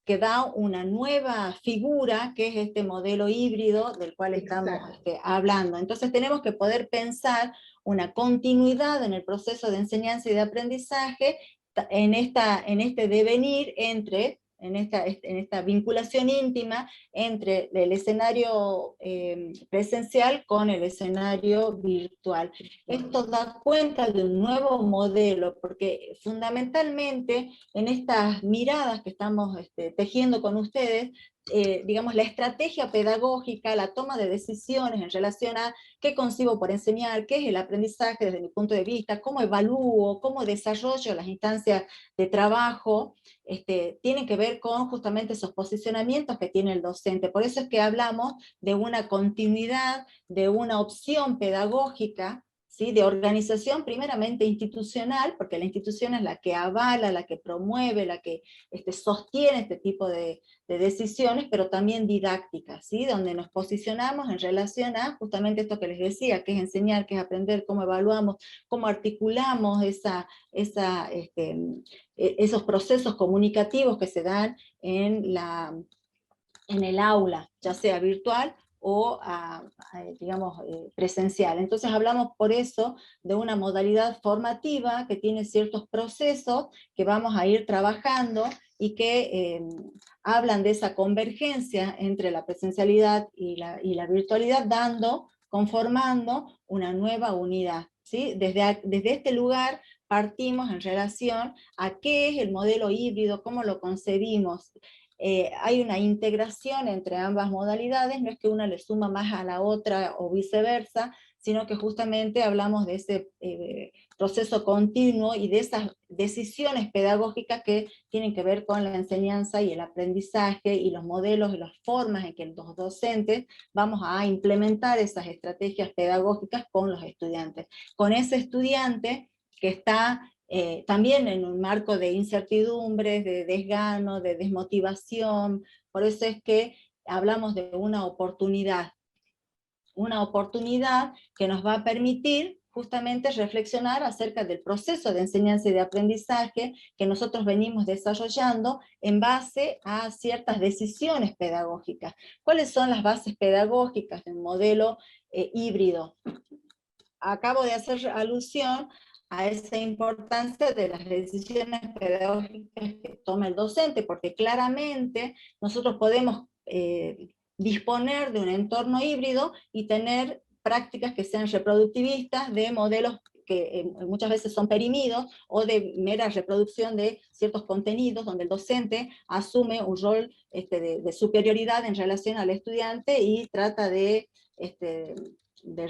Speaker 1: que da una nueva figura, que es este modelo híbrido del cual estamos
Speaker 2: Exacto.
Speaker 1: hablando. Entonces tenemos que poder pensar una continuidad en el proceso de enseñanza y de aprendizaje en este devenir en esta vinculación íntima entre el escenario presencial con el escenario virtual. Esto da cuenta de un nuevo modelo, porque fundamentalmente en estas miradas que estamos tejiendo con ustedes, digamos, la estrategia pedagógica, la toma de decisiones en relación a qué concibo por enseñar, qué es el aprendizaje desde mi punto de vista, cómo evalúo, cómo desarrollo las instancias de trabajo, tienen que ver con justamente esos posicionamientos que tiene el docente. Por eso es que hablamos de una continuidad, de una opción pedagógica, ¿sí? De organización primeramente institucional, porque la institución es la que avala, la que promueve, la que sostiene este tipo de decisiones, pero también didácticas, ¿sí? Donde nos posicionamos en relación a justamente esto que les decía, que es enseñar, que es aprender, cómo evaluamos, cómo articulamos esos procesos comunicativos que se dan en el aula, ya sea virtual o digamos, presencial. Entonces hablamos por eso de una modalidad formativa que tiene ciertos procesos que vamos a ir trabajando y que hablan de esa convergencia entre la presencialidad y la virtualidad, conformando una nueva unidad, ¿sí? Desde este lugar partimos en relación a qué es el modelo híbrido, cómo lo concebimos. Hay una integración entre ambas modalidades, no es que una le suma más a la otra o viceversa, sino que justamente hablamos de ese proceso continuo y de esas decisiones pedagógicas que tienen que ver con la enseñanza y el aprendizaje y los modelos y las formas en que los docentes vamos a implementar esas estrategias pedagógicas con los estudiantes. Con ese estudiante que está también en un marco de incertidumbres, de desgano, de desmotivación. Por eso es que hablamos de una oportunidad que nos va a permitir justamente reflexionar acerca del proceso de enseñanza y de aprendizaje que nosotros venimos desarrollando en base a ciertas decisiones pedagógicas. ¿Cuáles son las bases pedagógicas del modelo híbrido? Acabo de hacer alusión a esa importancia de las decisiones pedagógicas que toma el docente, porque claramente nosotros podemos disponer de un entorno híbrido y tener prácticas que sean reproductivistas de modelos que muchas veces son perimidos, o de mera reproducción de ciertos contenidos, donde el docente asume un rol de superioridad en relación al estudiante y trata de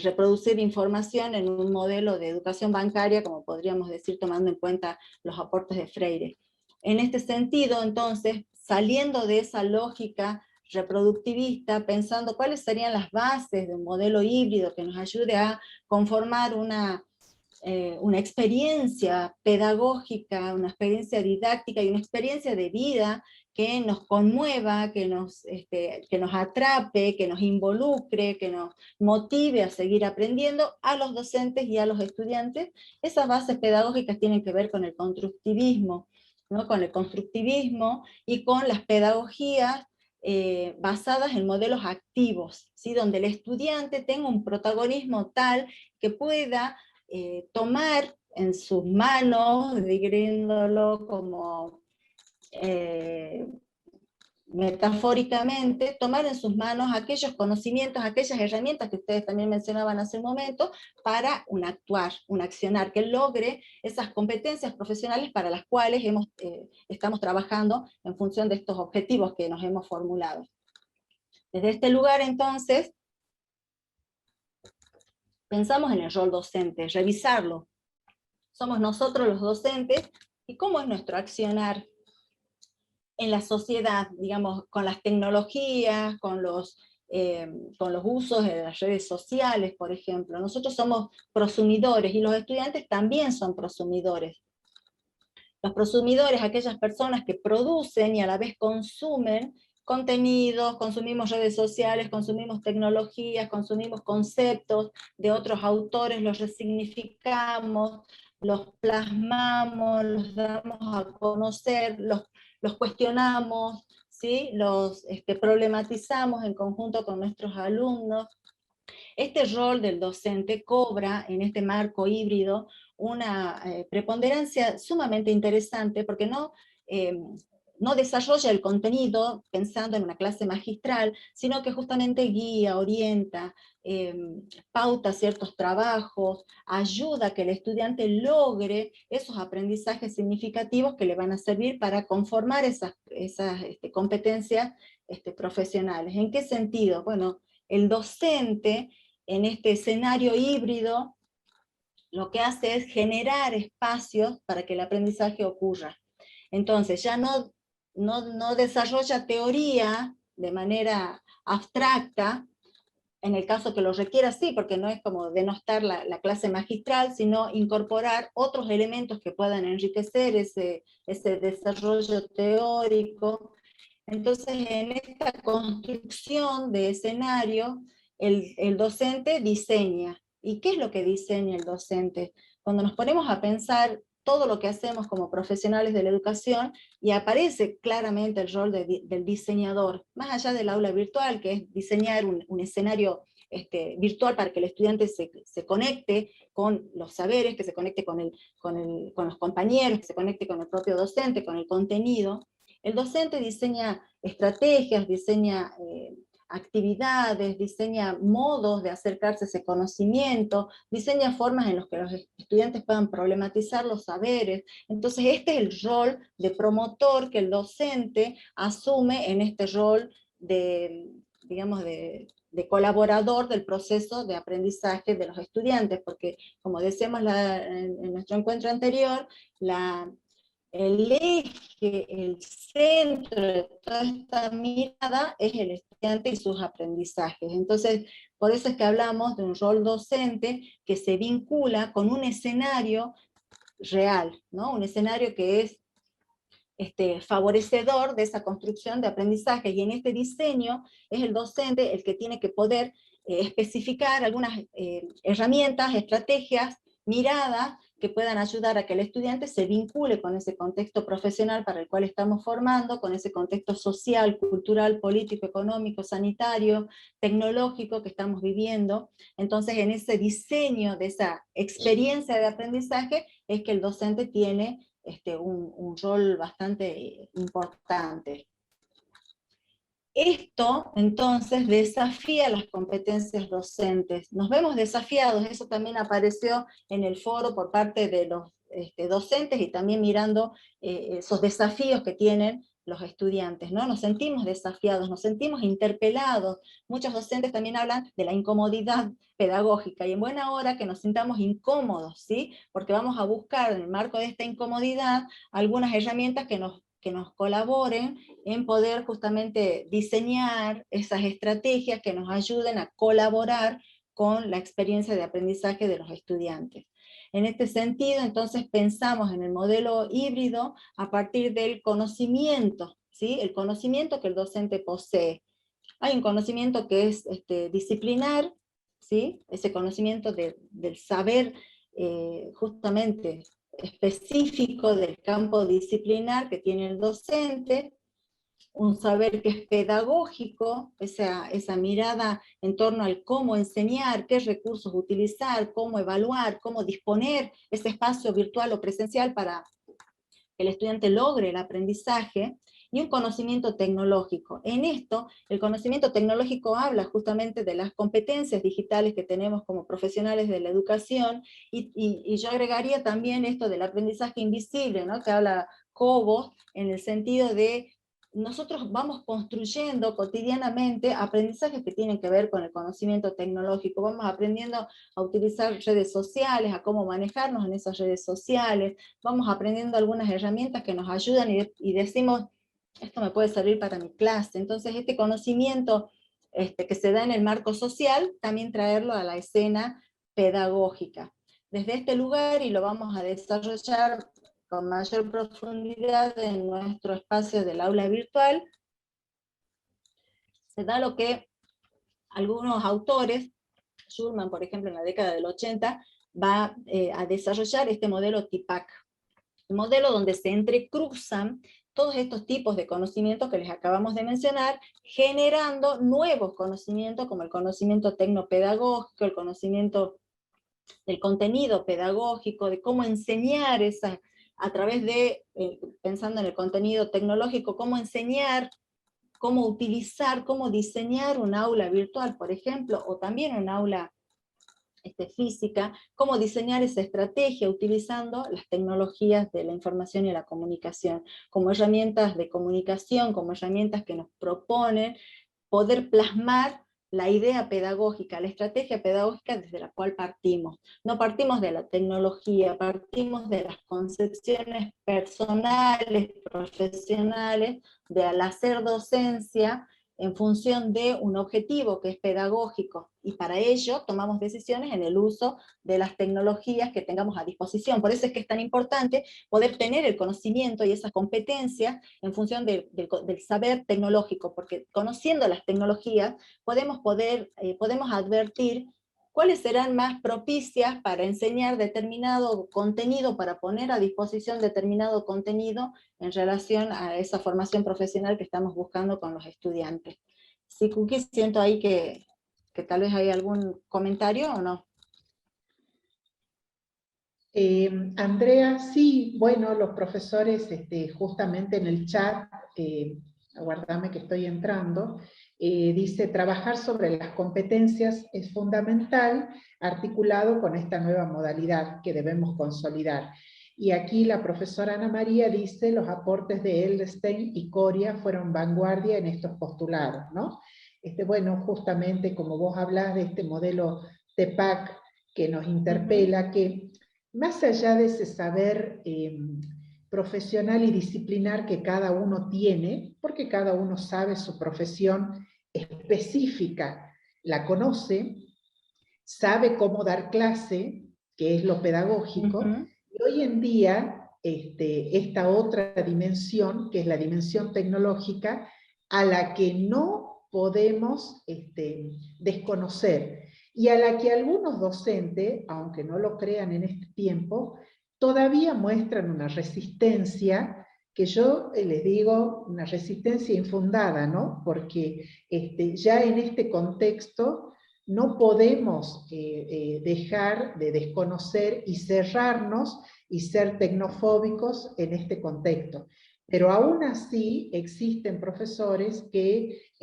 Speaker 1: reproducir información en un modelo de educación bancaria, como podríamos decir, tomando en cuenta los aportes de Freire. En este sentido, entonces, saliendo de esa lógica reproductivista, pensando cuáles serían las bases de un modelo híbrido que nos ayude a conformar una experiencia pedagógica, una experiencia didáctica y una experiencia de vida que nos conmueva, que nos atrape, que nos involucre, que nos motive a seguir aprendiendo a los docentes y a los estudiantes. Esas bases pedagógicas tienen que ver con el constructivismo, ¿no? Con el constructivismo y con las pedagogías basadas en modelos activos, ¿sí? Donde el estudiante tenga un protagonismo tal que pueda tomar en sus manos, digiriéndolo como metafóricamente, tomar en sus manos aquellos conocimientos, aquellas herramientas que ustedes también mencionaban hace un momento, para un actuar, un accionar, que logre esas competencias profesionales para las cuales estamos trabajando en función de estos objetivos que nos hemos formulado. Desde este lugar, entonces, pensamos en el rol docente, revisarlo. Somos nosotros los docentes, y cómo es nuestro accionar en la sociedad, digamos, con las tecnologías, con los usos de las redes sociales, por ejemplo. Nosotros somos prosumidores, y los estudiantes también son prosumidores. Los prosumidores, aquellas personas que producen y a la vez consumen contenidos, consumimos redes sociales, consumimos tecnologías, consumimos conceptos de otros autores, los resignificamos, los plasmamos, los damos a conocer, los cuestionamos, ¿sí? Los problematizamos en conjunto con nuestros alumnos. Este rol del docente cobra en este marco híbrido una preponderancia sumamente interesante, porque no desarrolla el contenido pensando en una clase magistral, sino que justamente guía, orienta, pauta ciertos trabajos, ayuda a que el estudiante logre esos aprendizajes significativos que le van a servir para conformar esas competencias profesionales. ¿En qué sentido? Bueno, el docente en este escenario híbrido lo que hace es generar espacios para que el aprendizaje ocurra. Entonces ya no desarrolla teoría de manera abstracta, en el caso que lo requiera, sí, porque no es como denostar la clase magistral, sino incorporar otros elementos que puedan enriquecer ese desarrollo teórico. Entonces, en esta construcción de escenario, el docente diseña. ¿Y qué es lo que diseña el docente? Cuando nos ponemos a pensar todo lo que hacemos como profesionales de la educación, y aparece claramente el rol del diseñador, más allá del aula virtual, que es diseñar un escenario virtual para que el estudiante se conecte con los saberes, que se conecte con los compañeros, que se conecte con el propio docente, con el contenido. El docente diseña estrategias, diseña actividades, diseña modos de acercarse a ese conocimiento, diseña formas en las que los estudiantes puedan problematizar los saberes. Entonces este es el rol de promotor que el docente asume en este rol digamos, de colaborador del proceso de aprendizaje de los estudiantes, porque como decíamos en nuestro encuentro anterior, el eje, el centro de toda esta mirada es el estudiante y sus aprendizajes. Entonces, por eso es que hablamos de un rol docente que se vincula con un escenario real, ¿no? Un escenario que es favorecedor de esa construcción de aprendizaje, y en este diseño es el docente el que tiene que poder especificar algunas herramientas, estrategias, miradas que puedan ayudar a que el estudiante se vincule con ese contexto profesional para el cual estamos formando, con ese contexto social, cultural, político, económico, sanitario, tecnológico que estamos viviendo. Entonces, en ese diseño de esa experiencia de aprendizaje es que el docente tiene un rol bastante importante. Esto, entonces, desafía las competencias docentes. Nos vemos desafiados, eso también apareció en el foro por parte de los docentes, y también mirando esos desafíos que tienen los estudiantes, ¿no? Nos sentimos desafiados, nos sentimos interpelados. Muchos docentes también hablan de la incomodidad pedagógica, y en buena hora que nos sintamos incómodos, ¿sí? Porque vamos a buscar en el marco de esta incomodidad algunas herramientas que nos colaboren en poder justamente diseñar esas estrategias que nos ayuden a colaborar con la experiencia de aprendizaje de los estudiantes. En este sentido, entonces, pensamos en el modelo híbrido a partir del conocimiento, ¿sí? El conocimiento que el docente posee. Hay un conocimiento que es disciplinar, ¿sí? Ese conocimiento del saber justamente específico del campo disciplinar que tiene el docente, un saber que es pedagógico, esa mirada en torno al cómo enseñar, qué recursos utilizar, cómo evaluar, cómo disponer ese espacio virtual o presencial para que el estudiante logre el aprendizaje, y un conocimiento tecnológico. En esto, el conocimiento tecnológico habla justamente de las competencias digitales que tenemos como profesionales de la educación, y yo agregaría también esto del aprendizaje invisible, ¿no?, que habla Cobos, en el sentido de nosotros vamos construyendo cotidianamente aprendizajes que tienen que ver con el conocimiento tecnológico, vamos aprendiendo a utilizar redes sociales, a cómo manejarnos en esas redes sociales, vamos aprendiendo algunas herramientas que nos ayudan y decimos, esto me puede servir para mi clase. Entonces este conocimiento que se da en el marco social, también traerlo a la escena pedagógica. Desde este lugar, y lo vamos a desarrollar con mayor profundidad en nuestro espacio del aula virtual, se da lo que algunos autores, Schulman, por ejemplo, en la década del 80, va a desarrollar este modelo TIPAC, un modelo donde se entrecruzan todos estos tipos de conocimientos que les acabamos de mencionar, generando nuevos conocimientos, como el conocimiento tecnopedagógico, el conocimiento del contenido pedagógico, de cómo enseñar a través de, pensando en el contenido tecnológico, cómo enseñar, cómo utilizar, cómo diseñar un aula virtual, por ejemplo, o también un aula física, cómo diseñar esa estrategia utilizando las tecnologías de la información y la comunicación, como herramientas de comunicación, como herramientas que nos proponen poder plasmar la idea pedagógica, la estrategia pedagógica desde la cual partimos. No partimos de la tecnología, partimos de las concepciones personales, profesionales, de al hacer docencia en función de un objetivo que es pedagógico, y para ello tomamos decisiones en el uso de las tecnologías que tengamos a disposición. Por eso es que es tan importante poder tener el conocimiento y esas competencias en función del saber tecnológico, porque conociendo las tecnologías podemos advertir cuáles serán más propicias para enseñar determinado contenido, para poner a disposición determinado contenido en relación a esa formación profesional que estamos buscando con los estudiantes. Sí, Cookie, siento ahí que tal vez hay algún comentario o no.
Speaker 2: Andrea, sí, bueno, los profesores justamente en el chat, aguardame que estoy entrando, dice, trabajar sobre las competencias es fundamental, articulado con esta nueva modalidad que debemos consolidar. Y aquí la profesora Ana María dice, los aportes de Edelstein y Coria fueron vanguardia en estos postulados, ¿no? Bueno, justamente como vos hablás de este modelo TEPAC que nos interpela, que más allá de ese saber profesional y disciplinar que cada uno tiene, porque cada uno sabe su profesión específica, la conoce, sabe cómo dar clase, que es lo pedagógico, y hoy en día esta otra dimensión, que es la dimensión tecnológica, a la que no podemos desconocer, y a la que algunos docentes, aunque no lo crean en este tiempo, todavía muestran una resistencia, que yo les digo, una resistencia infundada, ¿no? Porque ya en este contexto no podemos dejar de desconocer y cerrarnos y ser tecnofóbicos en este contexto. Pero aún así existen profesores que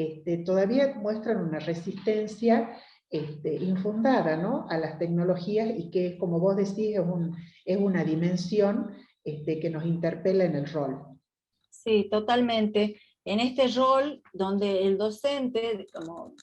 Speaker 2: todavía muestran una resistencia infundada, ¿no?, a las tecnologías, y que, como vos decís, es una dimensión que nos interpela en el rol.
Speaker 1: Sí, totalmente. En este rol donde el docente, como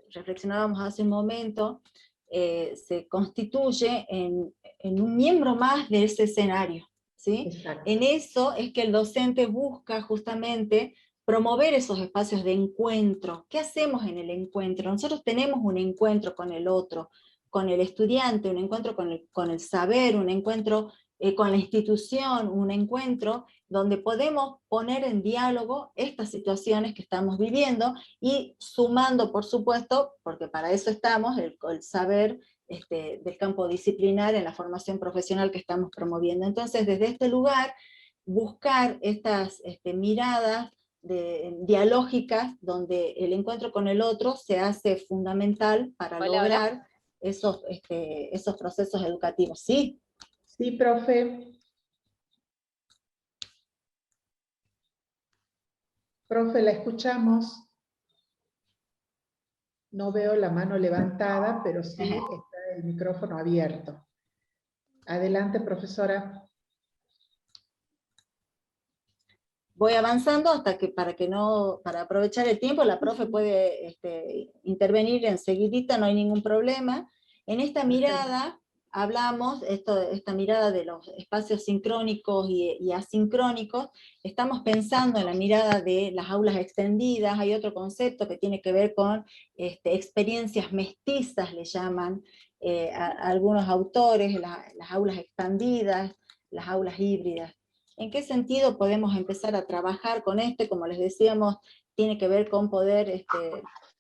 Speaker 1: reflexionábamos hace un momento, se constituye en un miembro más de ese escenario, ¿sí?
Speaker 2: Exacto.
Speaker 1: En eso es que el docente busca justamente promover esos espacios de encuentro. ¿Qué hacemos en el encuentro? Nosotros tenemos un encuentro con el otro, con el estudiante, un encuentro con el saber, un encuentro con la institución, un encuentro donde podemos poner en diálogo estas situaciones que estamos viviendo, y sumando, por supuesto, porque para eso estamos, el saber del campo disciplinar en la formación profesional que estamos promoviendo. Entonces, desde este lugar, buscar estas miradas dialógicas, donde el encuentro con el otro se hace fundamental para lograr esos procesos educativos. ¿Sí?
Speaker 2: Sí, profe. Profe, la escuchamos. No veo la mano levantada, pero sí está el micrófono abierto. Adelante, profesora.
Speaker 1: Voy avanzando hasta que, para aprovechar el tiempo, la profe puede intervenir enseguidita, no hay ningún problema. En esta mirada hablamos, esta mirada de los espacios sincrónicos y asincrónicos, estamos pensando en la mirada de las aulas extendidas. Hay otro concepto que tiene que ver con experiencias mestizas, le llaman a algunos autores, las aulas expandidas, las aulas híbridas. ¿En qué sentido podemos empezar a trabajar con esto? Como les decíamos, tiene que ver con poder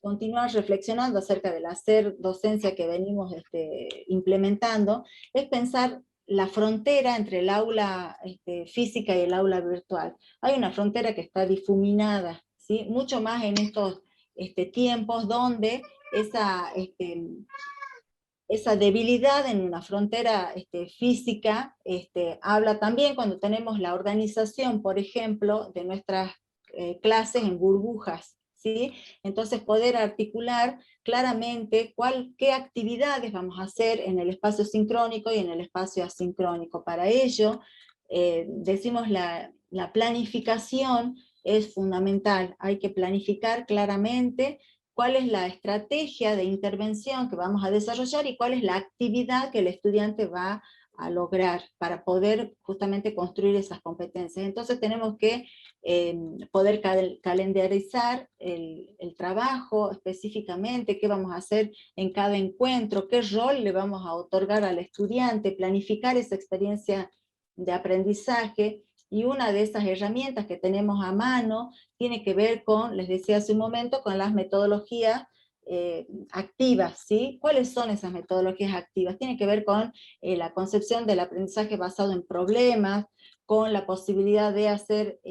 Speaker 1: continuar reflexionando acerca del hacer docencia que venimos implementando, es pensar la frontera entre el aula física y el aula virtual. Hay una frontera que está difuminada, ¿sí? Mucho más en estos tiempos donde esa debilidad en una frontera física habla también cuando tenemos la organización, por ejemplo, de nuestras clases en burbujas, ¿sí? Entonces poder articular claramente qué actividades vamos a hacer en el espacio sincrónico y en el espacio asincrónico. Para ello, decimos la planificación es fundamental, hay que planificar claramente cuál es la estrategia de intervención que vamos a desarrollar y cuál es la actividad que el estudiante va a lograr para poder justamente construir esas competencias. Entonces tenemos que poder calendarizar el trabajo específicamente, qué vamos a hacer en cada encuentro, qué rol le vamos a otorgar al estudiante, planificar esa experiencia de aprendizaje. Y una de esas herramientas que tenemos a mano tiene que ver con, les decía hace un momento, con las metodologías activas, ¿sí? ¿Cuáles son esas metodologías activas? Tiene que ver con la concepción del aprendizaje basado en problemas, con la posibilidad de hacer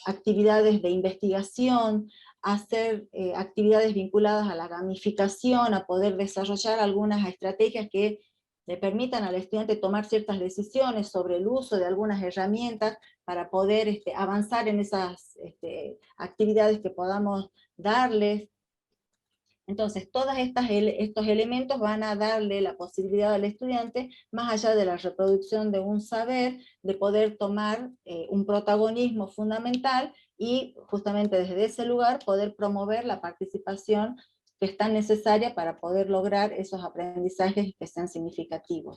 Speaker 1: actividades de investigación, hacer actividades vinculadas a la gamificación, a poder desarrollar algunas estrategias que le permitan al estudiante tomar ciertas decisiones sobre el uso de algunas herramientas para poder avanzar en esas actividades que podamos darles. Entonces, todos estos elementos van a darle la posibilidad al estudiante, más allá de la reproducción de un saber, de poder tomar un protagonismo fundamental y justamente desde ese lugar poder promover la participación que es tan necesaria para poder lograr esos aprendizajes que sean significativos.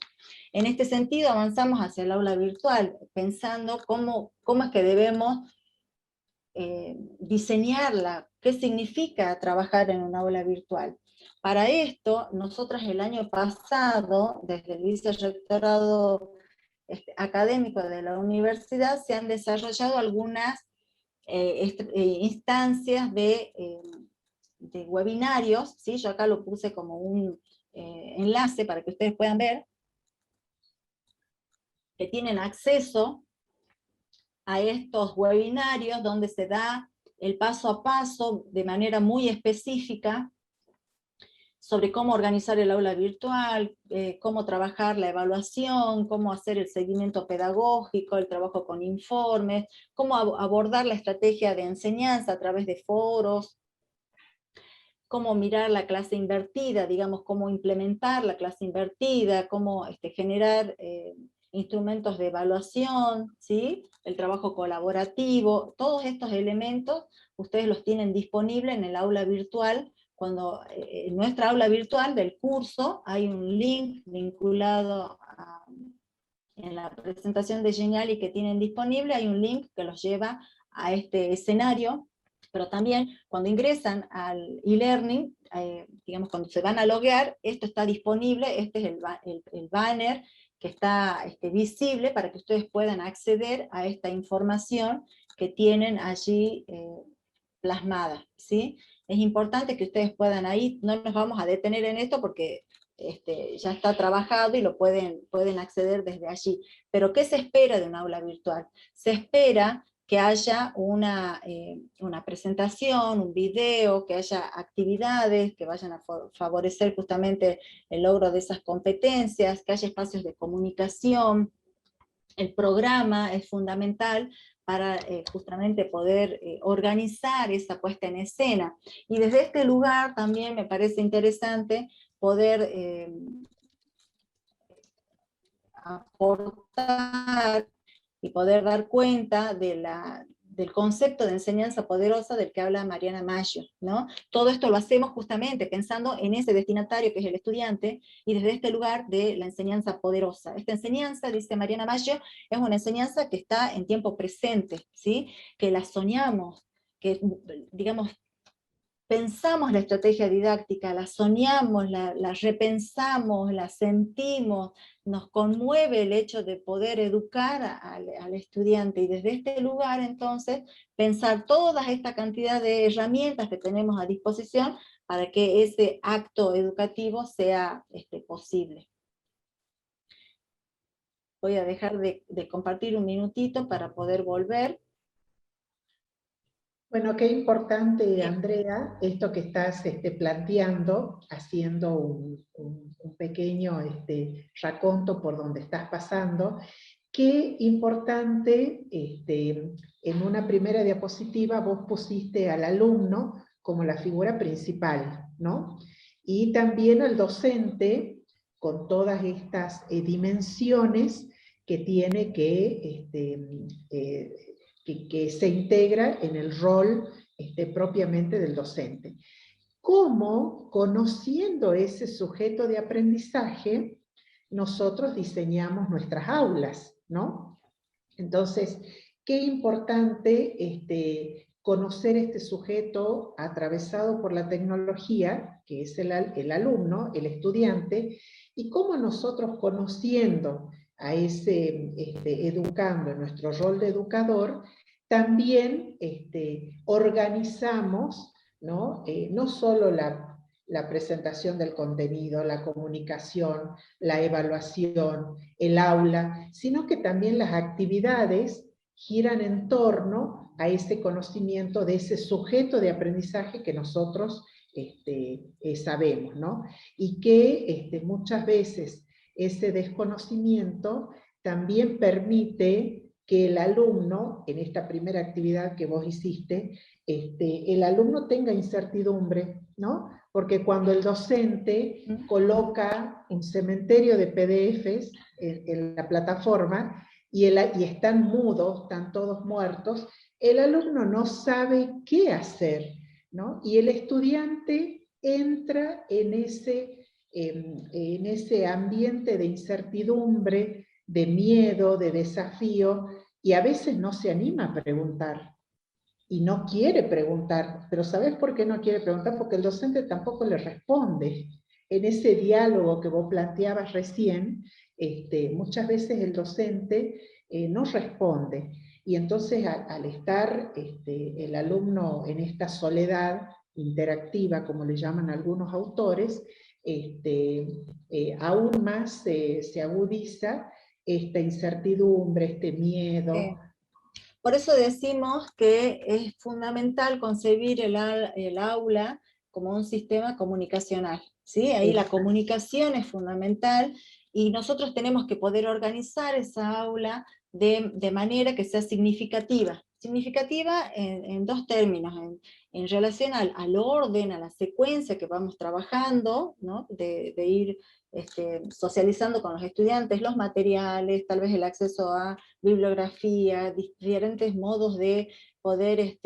Speaker 1: En este sentido, avanzamos hacia el aula virtual, pensando cómo es que debemos diseñarla, qué significa trabajar en un aula virtual. Para esto, nosotras el año pasado, desde el vicerrectorado académico de la universidad, se han desarrollado algunas instancias de webinarios, ¿sí? Yo acá lo puse como un enlace para que ustedes puedan ver, que tienen acceso a estos webinarios donde se da el paso a paso de manera muy específica sobre cómo organizar el aula virtual, cómo trabajar la evaluación, cómo hacer el seguimiento pedagógico, el trabajo con informes, cómo abordar la estrategia de enseñanza a través de foros, cómo mirar la clase invertida, digamos, cómo implementar la clase invertida, cómo generar instrumentos de evaluación, ¿sí? El trabajo colaborativo, todos estos elementos ustedes los tienen disponibles en el aula virtual. Cuando en nuestra aula virtual del curso hay un link vinculado en la presentación de Geniali que tienen disponible, hay un link que los lleva a este escenario, pero también cuando ingresan al e-learning, digamos cuando se van a loguear, esto está disponible, este es el banner que está visible para que ustedes puedan acceder a esta información que tienen allí plasmada, ¿sí? Es importante que ustedes puedan ahí, no nos vamos a detener en esto porque ya está trabajado y lo pueden acceder desde allí. Pero ¿qué se espera de un aula virtual? Se espera que haya una presentación, un video, que haya actividades que vayan a favorecer justamente el logro de esas competencias, que haya espacios de comunicación. El programa es fundamental para justamente poder organizar esa puesta en escena. Y desde este lugar también me parece interesante poder aportar y poder dar cuenta del concepto de enseñanza poderosa del que habla Mariana Maggio, ¿no? Todo esto lo hacemos justamente pensando en ese destinatario que es el estudiante, y desde este lugar de la enseñanza poderosa. Esta enseñanza, dice Mariana Maggio, es una enseñanza que está en tiempo presente, ¿sí? Que la soñamos, que, digamos, pensamos la estrategia didáctica, la soñamos, la repensamos, la sentimos, nos conmueve el hecho de poder educar al estudiante, y desde este lugar entonces pensar toda esta cantidad de herramientas que tenemos a disposición para que ese acto educativo sea posible. Voy a dejar de compartir un minutito para poder volver.
Speaker 2: Bueno, qué importante, Andrea, esto que estás planteando, haciendo un pequeño raconto por donde estás pasando. Qué importante, en una primera diapositiva vos pusiste al alumno como la figura principal, ¿no? Y también al docente con todas estas dimensiones que tiene que se integra en el rol propiamente del docente. ¿Cómo, conociendo ese sujeto de aprendizaje, nosotros diseñamos nuestras aulas, ¿no? Entonces, qué importante conocer este sujeto atravesado por la tecnología, que es el alumno, el estudiante, y cómo nosotros, conociendo a ese educando en nuestro rol de educador, también organizamos, ¿no? No solo la presentación del contenido, la comunicación, la evaluación, el aula, sino que también las actividades giran en torno a ese conocimiento de ese sujeto de aprendizaje que nosotros sabemos, ¿no? Y que muchas veces ese desconocimiento también permite que el alumno, en esta primera actividad que vos hiciste, el alumno tenga incertidumbre, ¿no? Porque cuando el docente coloca un cementerio de PDFs en la plataforma y están mudos, están todos muertos, el alumno no sabe qué hacer, ¿no? Y el estudiante entra en ese ambiente de incertidumbre, de miedo, de desafío, y a veces no se anima a preguntar, y no quiere preguntar. Pero ¿sabes por qué no quiere preguntar? Porque el docente tampoco le responde. En ese diálogo que vos planteabas recién, muchas veces el docente no responde, y entonces al estar el alumno en esta soledad interactiva, como le llaman algunos autores, aún más se agudiza esta incertidumbre, este miedo.
Speaker 1: Por eso decimos que es fundamental concebir el aula como un sistema comunicacional, ¿sí? Ahí la comunicación es fundamental, y nosotros tenemos que poder organizar esa aula de manera que sea significativa. Significativa en dos términos, en relación al orden, a la secuencia que vamos trabajando, ¿no? de ir socializando con los estudiantes los materiales, tal vez el acceso a bibliografía, diferentes modos de poder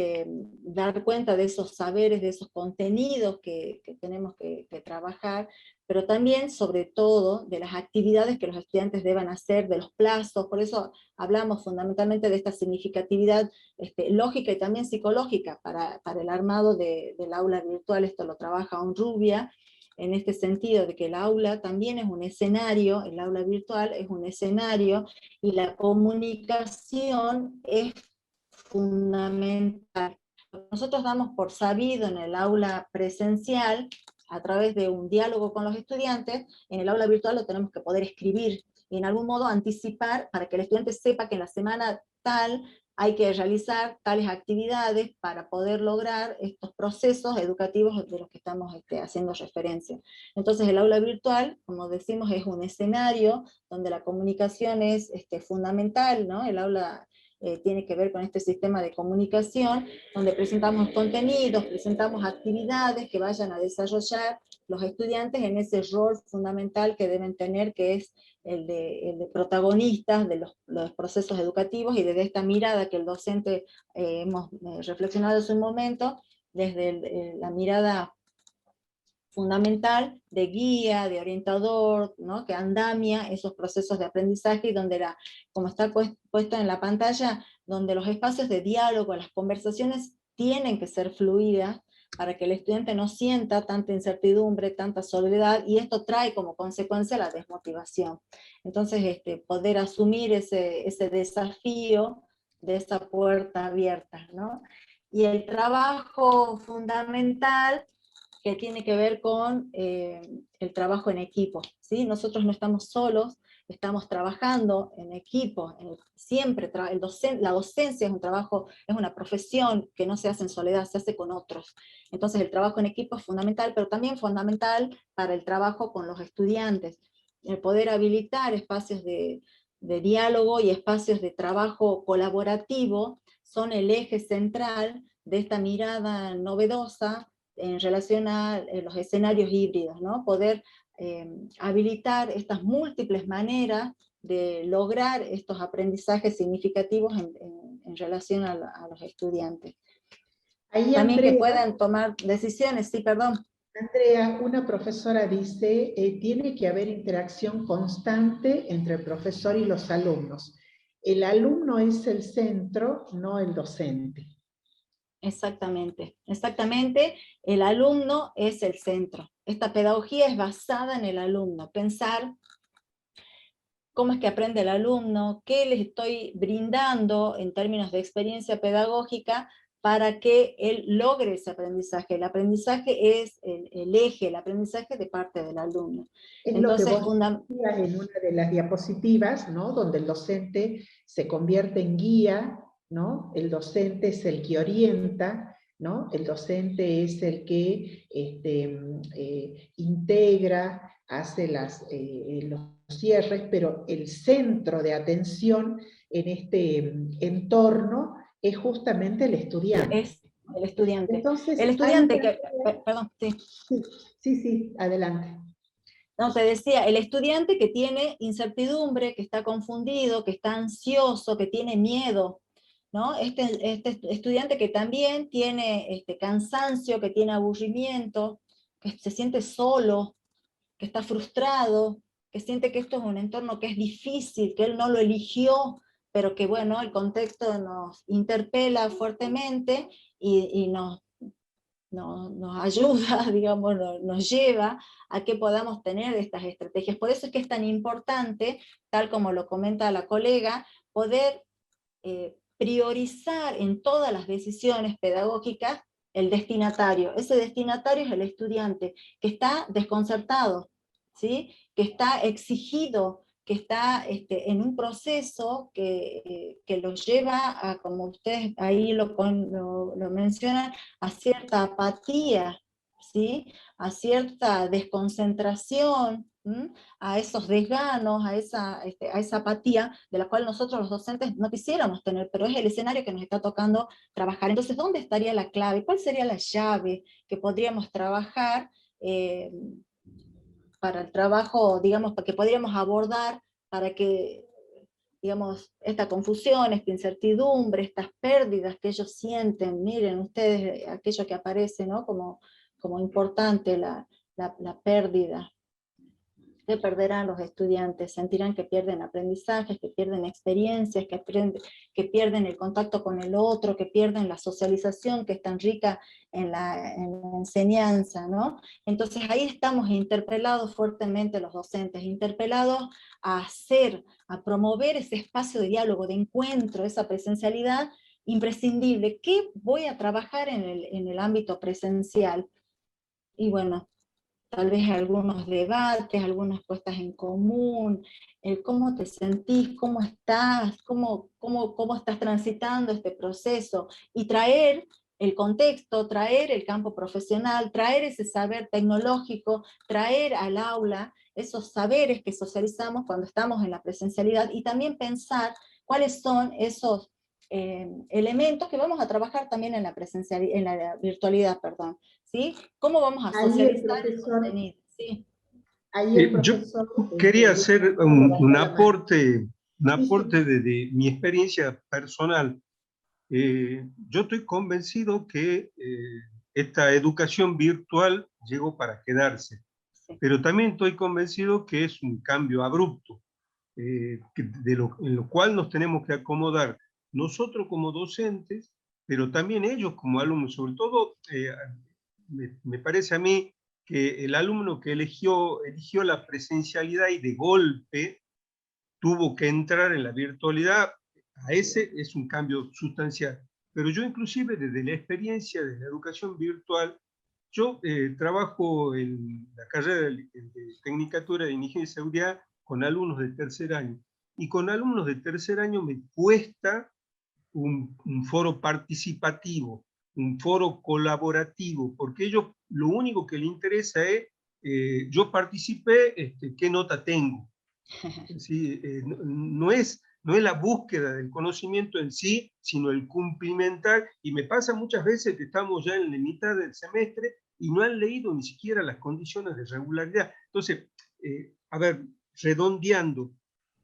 Speaker 1: dar cuenta de esos saberes, de esos contenidos que tenemos que trabajar, pero también, sobre todo, de las actividades que los estudiantes deban hacer, de los plazos. Por eso hablamos fundamentalmente de esta significatividad lógica y también psicológica para el armado del aula virtual. Esto lo trabaja Onrubia, en este sentido de que el aula también es un escenario, el aula virtual es un escenario, y la comunicación es fundamental. Nosotros damos por sabido en el aula presencial, a través de un diálogo con los estudiantes, en el aula virtual lo tenemos que poder escribir, y en algún modo anticipar para que el estudiante sepa que en la semana tal hay que realizar tales actividades para poder lograr estos procesos educativos de los que estamos haciendo referencia. Entonces el aula virtual, como decimos, es un escenario donde la comunicación es fundamental, ¿no? El aula tiene que ver con este sistema de comunicación, donde presentamos contenidos, presentamos actividades que vayan a desarrollar los estudiantes en ese rol fundamental que deben tener, que es el de protagonistas de los procesos educativos, y desde esta mirada que el docente hemos reflexionado hace un momento, desde la mirada fundamental de guía, de orientador, ¿no? Que andamia esos procesos de aprendizaje, y donde, como está puesto en la pantalla, donde los espacios de diálogo, las conversaciones tienen que ser fluidas, para que el estudiante no sienta tanta incertidumbre, tanta soledad, y esto trae como consecuencia la desmotivación. Entonces, poder asumir ese desafío de esa puerta abierta, ¿no? Y el trabajo fundamental que tiene que ver con el trabajo en equipo, ¿sí? Nosotros no estamos solos, estamos trabajando en equipo, siempre la docencia es un trabajo, es una profesión que no se hace en soledad, se hace con otros. Entonces el trabajo en equipo es fundamental, pero también fundamental para el trabajo con los estudiantes, el poder habilitar espacios de diálogo y espacios de trabajo colaborativo son el eje central de esta mirada novedosa en relación a los escenarios híbridos, ¿no? Poder habilitar estas múltiples maneras de lograr estos aprendizajes significativos en relación a los estudiantes.
Speaker 2: Ahí,
Speaker 1: También
Speaker 2: Andrea,
Speaker 1: que puedan tomar decisiones, sí, perdón.
Speaker 2: Andrea, una profesora dice, tiene que haber interacción constante entre el profesor y los alumnos. El alumno es el centro, no el docente.
Speaker 1: Exactamente, exactamente, el alumno es el centro. Esta pedagogía es basada en el alumno, pensar cómo es que aprende el alumno, qué les estoy brindando en términos de experiencia pedagógica para que él logre ese aprendizaje. El aprendizaje es el eje, el aprendizaje de parte del alumno.
Speaker 2: Es
Speaker 1: Entonces,
Speaker 2: lo que vos decías en una de las diapositivas, ¿no? Donde el docente se convierte en guía, ¿no? El docente es el que orienta, ¿no? El docente es el que integra, hace los cierres, pero el centro de atención en este entorno es justamente el estudiante.
Speaker 1: es el estudiante.
Speaker 2: Entonces,
Speaker 1: El estudiante que, perdón, sí.
Speaker 2: Sí, adelante.
Speaker 1: No, te decía, el estudiante que tiene incertidumbre, que está confundido, que está ansioso, que tiene miedo, ¿no? Este estudiante que también tiene cansancio, que tiene aburrimiento, que se siente solo, que está frustrado, que siente que esto es un entorno que es difícil, que él no lo eligió, pero que bueno, el contexto nos interpela fuertemente y nos ayuda, digamos, nos lleva a que podamos tener estas estrategias. Por eso es que es tan importante, tal como lo comenta la colega, poder priorizar en todas las decisiones pedagógicas el destinatario. Ese destinatario es el estudiante, que está desconcertado, ¿sí? Que está exigido, que está en un proceso que lo lleva a, como ustedes ahí lo mencionan, a cierta apatía, ¿sí? A cierta desconcentración, a esos desganos, a esa apatía, de la cual nosotros los docentes no quisiéramos tener, pero es el escenario que nos está tocando trabajar. Entonces, ¿dónde estaría la clave? ¿Cuál sería la llave que podríamos trabajar para el trabajo, digamos, para que podríamos abordar, para que, digamos, esta confusión, esta incertidumbre, estas pérdidas que ellos sienten, miren ustedes aquello que aparece, ¿no? Como importante la pérdida. ¿Qué perderán los estudiantes? Sentirán que pierden aprendizajes, que pierden experiencias, que pierden el contacto con el otro, que pierden la socialización que es tan rica en la enseñanza, ¿no? Entonces ahí estamos interpelados fuertemente los docentes, interpelados a promover ese espacio de diálogo, de encuentro, esa presencialidad imprescindible. ¿Qué voy a trabajar en el ámbito presencial? Y bueno, tal vez algunos debates, algunas puestas en común, el cómo te sentís, cómo estás, cómo estás transitando este proceso, y traer el contexto, traer el campo profesional, traer ese saber tecnológico, traer al aula esos saberes que socializamos cuando estamos en la presencialidad, y también pensar cuáles son esos elementos que vamos a trabajar también en la presencialidad, en la virtualidad, perdón, ¿sí? ¿Cómo vamos a
Speaker 2: Ahí el
Speaker 1: socializar el
Speaker 2: profesor,
Speaker 1: contenido? Sí.
Speaker 2: ahí el
Speaker 7: Yo
Speaker 2: profesor
Speaker 7: quería hacer
Speaker 2: levantó
Speaker 7: un
Speaker 2: la mano.
Speaker 7: aporte, un
Speaker 2: Sí, sí.
Speaker 7: aporte de mi experiencia personal. Yo estoy convencido que esta educación virtual llegó para quedarse,
Speaker 1: Sí.
Speaker 7: pero también estoy convencido que es un cambio abrupto, en lo cual nos tenemos que acomodar nosotros como docentes, pero también ellos como alumnos. Sobre todo, me parece a mí que el alumno que eligió la presencialidad y de golpe tuvo que entrar en la virtualidad, a ese es un cambio sustancial. Pero yo inclusive desde la experiencia de la educación virtual, yo trabajo en la carrera de Tecnicatura de Ingeniería y Seguridad con alumnos de tercer año. Y con alumnos de tercer año me cuesta un foro participativo, un foro colaborativo, porque ellos lo único que les interesa es, yo participé, ¿qué nota tengo? ¿Sí? No es la búsqueda del conocimiento en sí, sino el cumplimentar, y me pasa muchas veces que estamos ya en la mitad del semestre y no han leído ni siquiera las condiciones de regularidad. Entonces, a ver, redondeando,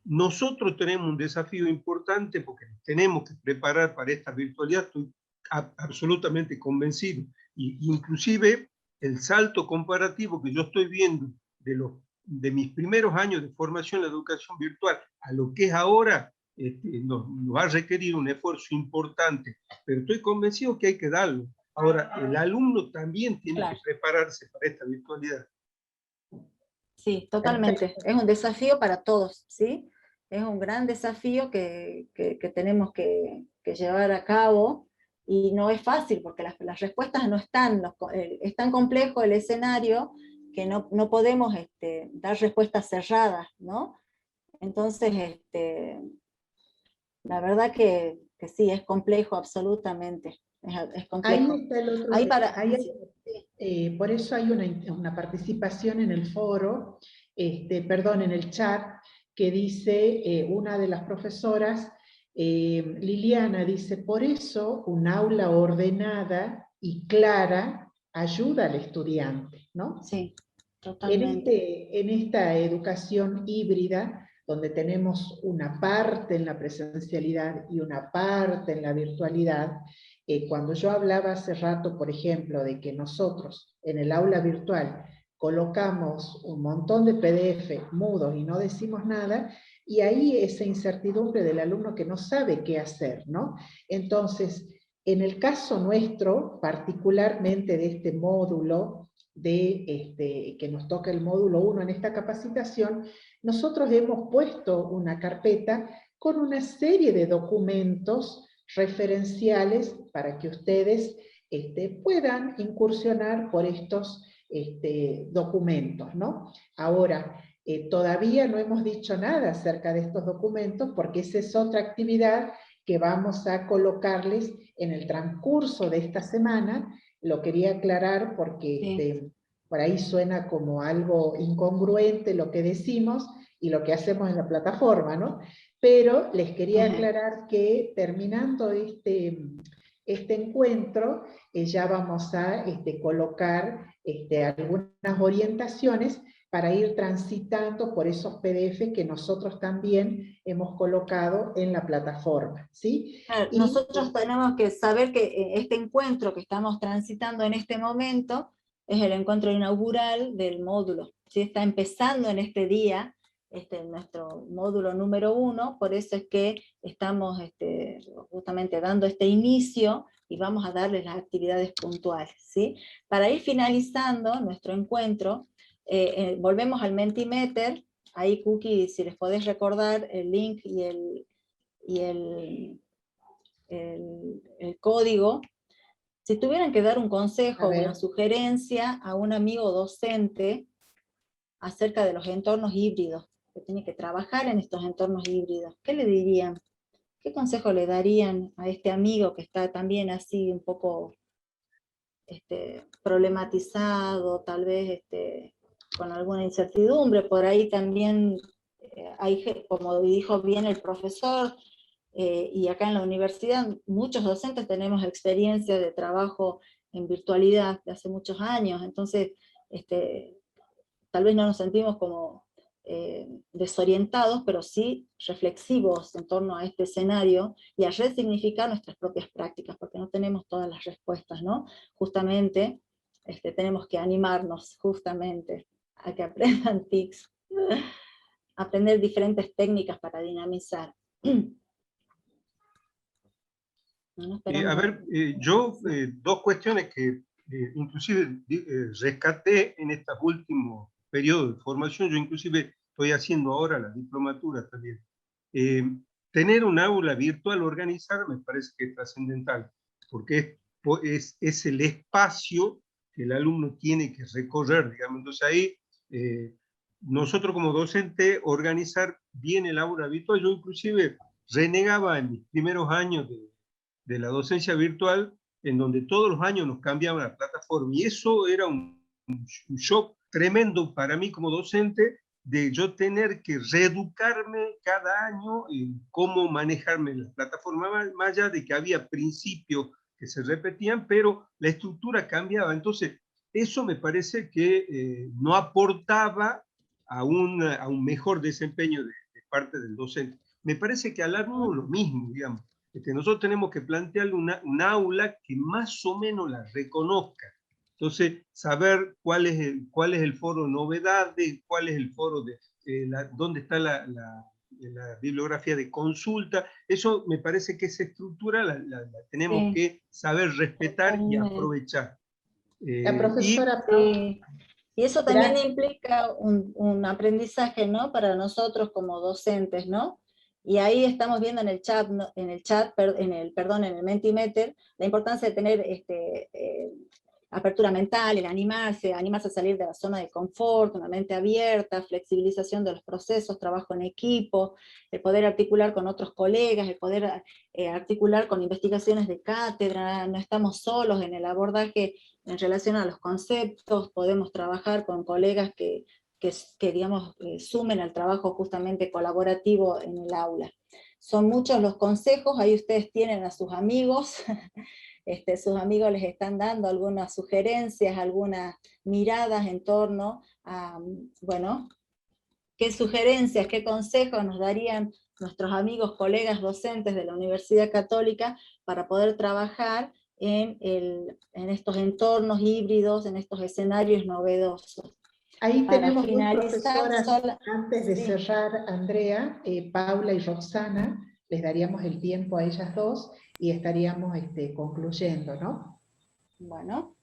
Speaker 7: nosotros tenemos un desafío importante porque tenemos que preparar para esta virtualidad, estoy absolutamente convencido, y inclusive el salto comparativo que yo estoy viendo de mis primeros años de formación en la educación virtual a lo que es ahora, nos va a requerir un esfuerzo importante, pero estoy convencido que hay que darlo. Ahora, el alumno también tiene
Speaker 1: Claro.
Speaker 7: que prepararse para esta virtualidad.
Speaker 1: Sí, totalmente. Es un desafío para todos, ¿sí? Es un gran desafío que tenemos que llevar a cabo, y no es fácil porque las respuestas no están, es tan complejo el escenario que no podemos dar respuestas cerradas, ¿no? Entonces, la verdad que sí, es complejo absolutamente, es complejo.
Speaker 2: Ahí está el otro,
Speaker 1: Ahí para,
Speaker 2: por eso hay una participación en el foro, perdón, en el chat, que dice una de las profesoras, Liliana, dice, por eso un aula ordenada y clara ayuda al estudiante, ¿no?
Speaker 1: sí, totalmente.
Speaker 2: En esta educación híbrida, donde tenemos una parte en la presencialidad y una parte en la virtualidad, cuando yo hablaba hace rato, por ejemplo, de que nosotros en el aula virtual colocamos un montón de PDF mudos y no decimos nada, y ahí esa incertidumbre del alumno que no sabe qué hacer, ¿no? Entonces, en el caso nuestro, particularmente de este módulo, que nos toca el módulo 1 en esta capacitación, nosotros hemos puesto una carpeta con una serie de documentos referenciales para que ustedes puedan incursionar por estos documentos, ¿no? Ahora, todavía no hemos dicho nada acerca de estos documentos porque esa es otra actividad que vamos a colocarles en el transcurso de esta semana. Lo quería aclarar porque
Speaker 1: Sí.
Speaker 2: por ahí suena como algo incongruente lo que decimos y lo que hacemos en la plataforma, ¿no? Pero les quería aclarar que terminando este encuentro, ya vamos a colocar algunas orientaciones para ir transitando por esos PDF que nosotros también hemos colocado en la plataforma, ¿sí?
Speaker 1: Claro, nosotros tenemos que saber que este encuentro que estamos transitando en este momento es el encuentro inaugural del módulo, ¿sí? Está empezando en este día, nuestro módulo número 1, por eso es que estamos justamente dando este inicio y vamos a darles las actividades puntuales, ¿sí? Para ir finalizando nuestro encuentro, volvemos al Mentimeter. Ahí, Cookie, si les podés recordar el link y el código. Si tuvieran que dar un consejo o una sugerencia a un amigo docente acerca de los entornos híbridos, que tiene que trabajar en estos entornos híbridos, ¿qué le dirían? ¿Qué consejo le darían a este amigo que está también así un poco problematizado, tal vez con alguna incertidumbre? Por ahí también hay, como dijo bien el profesor, y acá en la universidad muchos docentes tenemos experiencia de trabajo en virtualidad de hace muchos años, entonces tal vez no nos sentimos como desorientados, pero sí reflexivos en torno a este escenario y a resignificar nuestras propias prácticas, porque no tenemos todas las respuestas, ¿no? Justamente tenemos que animarnos justamente a que aprendan TICs, aprender diferentes técnicas para dinamizar.
Speaker 7: A ver, yo dos cuestiones que inclusive rescaté en estos últimos periodos de formación. Yo inclusive estoy haciendo ahora la diplomatura también. Tener un aula virtual organizada me parece que es trascendental, porque es el espacio que el alumno tiene que recorrer, digamos. Entonces ahí nosotros como docente organizar bien el aula virtual. Yo inclusive renegaba en mis primeros años de la docencia virtual, en donde todos los años nos cambiaban la plataforma, y eso era un shock tremendo para mí como docente, de yo tener que reeducarme cada año en cómo manejarme en la plataforma, más allá de que había principios que se repetían, pero la estructura cambiaba. Entonces, eso me parece que no aportaba a un mejor desempeño de parte del docente. Me parece que al alumno lo mismo, digamos. Nosotros tenemos que plantearle un aula que más o menos la reconozca. Entonces, saber cuál es el foro novedades, cuál es el foro dónde está la bibliografía de consulta. Eso me parece que esa estructura la tenemos que saber respetar y aprovechar.
Speaker 2: La profesora...
Speaker 1: Y eso también implica un aprendizaje, ¿no? Para nosotros como docentes, ¿no? Y ahí estamos viendo en el chat, en el Mentimeter, la importancia de tener apertura mental, el animarse a salir de la zona de confort, una mente abierta, flexibilización de los procesos, trabajo en equipo, el poder articular con otros colegas, el poder articular con investigaciones de cátedra. No estamos solos en el abordaje en relación a los conceptos, podemos trabajar con colegas que digamos, sumen al trabajo justamente colaborativo en el aula. Son muchos los consejos, ahí ustedes tienen a sus amigos, sus amigos les están dando algunas sugerencias, algunas miradas en torno a, bueno, qué sugerencias, qué consejos nos darían nuestros amigos, colegas docentes de la Universidad Católica para poder trabajar en estos entornos híbridos, en estos escenarios novedosos.
Speaker 2: Ahí
Speaker 1: Para
Speaker 2: tenemos dos
Speaker 1: finalizar,
Speaker 2: profesoras, antes de cerrar, Andrea, Paula y Roxana, les daríamos el tiempo a ellas dos y estaríamos concluyendo, ¿no?
Speaker 1: Bueno.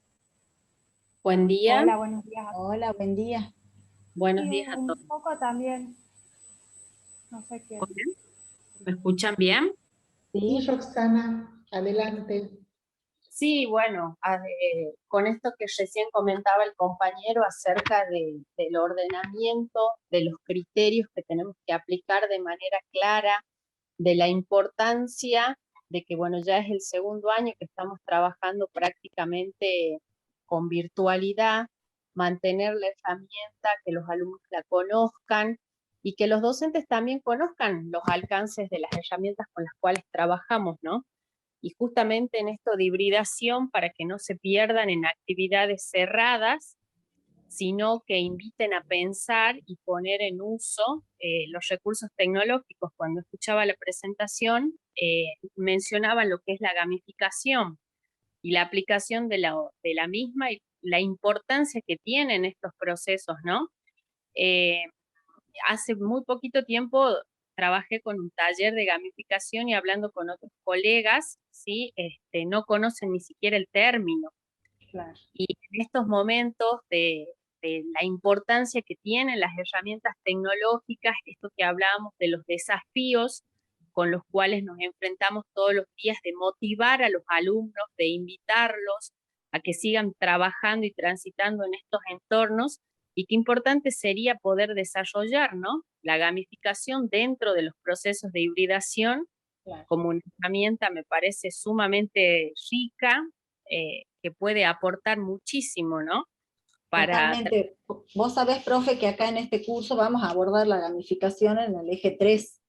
Speaker 8: Buen día.
Speaker 9: Hola, buenos días.
Speaker 1: Hola, buen día.
Speaker 8: Buenos días a todos.
Speaker 9: Un poco también, no sé qué.
Speaker 8: ¿Me escuchan bien?
Speaker 2: Sí, Roxana, adelante.
Speaker 8: Sí, bueno, con esto que recién comentaba el compañero acerca del ordenamiento, de los criterios que tenemos que aplicar de manera clara, de la importancia de que, bueno, ya es el segundo año que estamos trabajando prácticamente con virtualidad, mantener la herramienta, que los alumnos la conozcan y que los docentes también conozcan los alcances de las herramientas con las cuales trabajamos, ¿no? Y justamente en esto de hibridación, para que no se pierdan en actividades cerradas, sino que inviten a pensar y poner en uso los recursos tecnológicos. Cuando escuchaba la presentación, mencionaban lo que es la gamificación y la aplicación de la misma y la importancia que tienen estos procesos, ¿no? Hace muy poquito tiempo trabajé con un taller de gamificación y hablando con otros colegas, ¿sí? No conocen ni siquiera el término.
Speaker 1: Claro.
Speaker 8: Y en estos momentos de la importancia que tienen las herramientas tecnológicas, esto que hablábamos de los desafíos con los cuales nos enfrentamos todos los días, de motivar a los alumnos, de invitarlos a que sigan trabajando y transitando en estos entornos, y qué importante sería poder desarrollar, ¿no?, la gamificación dentro de los procesos de hibridación, claro, como una herramienta me parece sumamente rica, que puede aportar muchísimo, ¿no?
Speaker 1: Totalmente. Vos sabés, profe, que acá en este curso vamos a abordar la gamificación en el eje 3.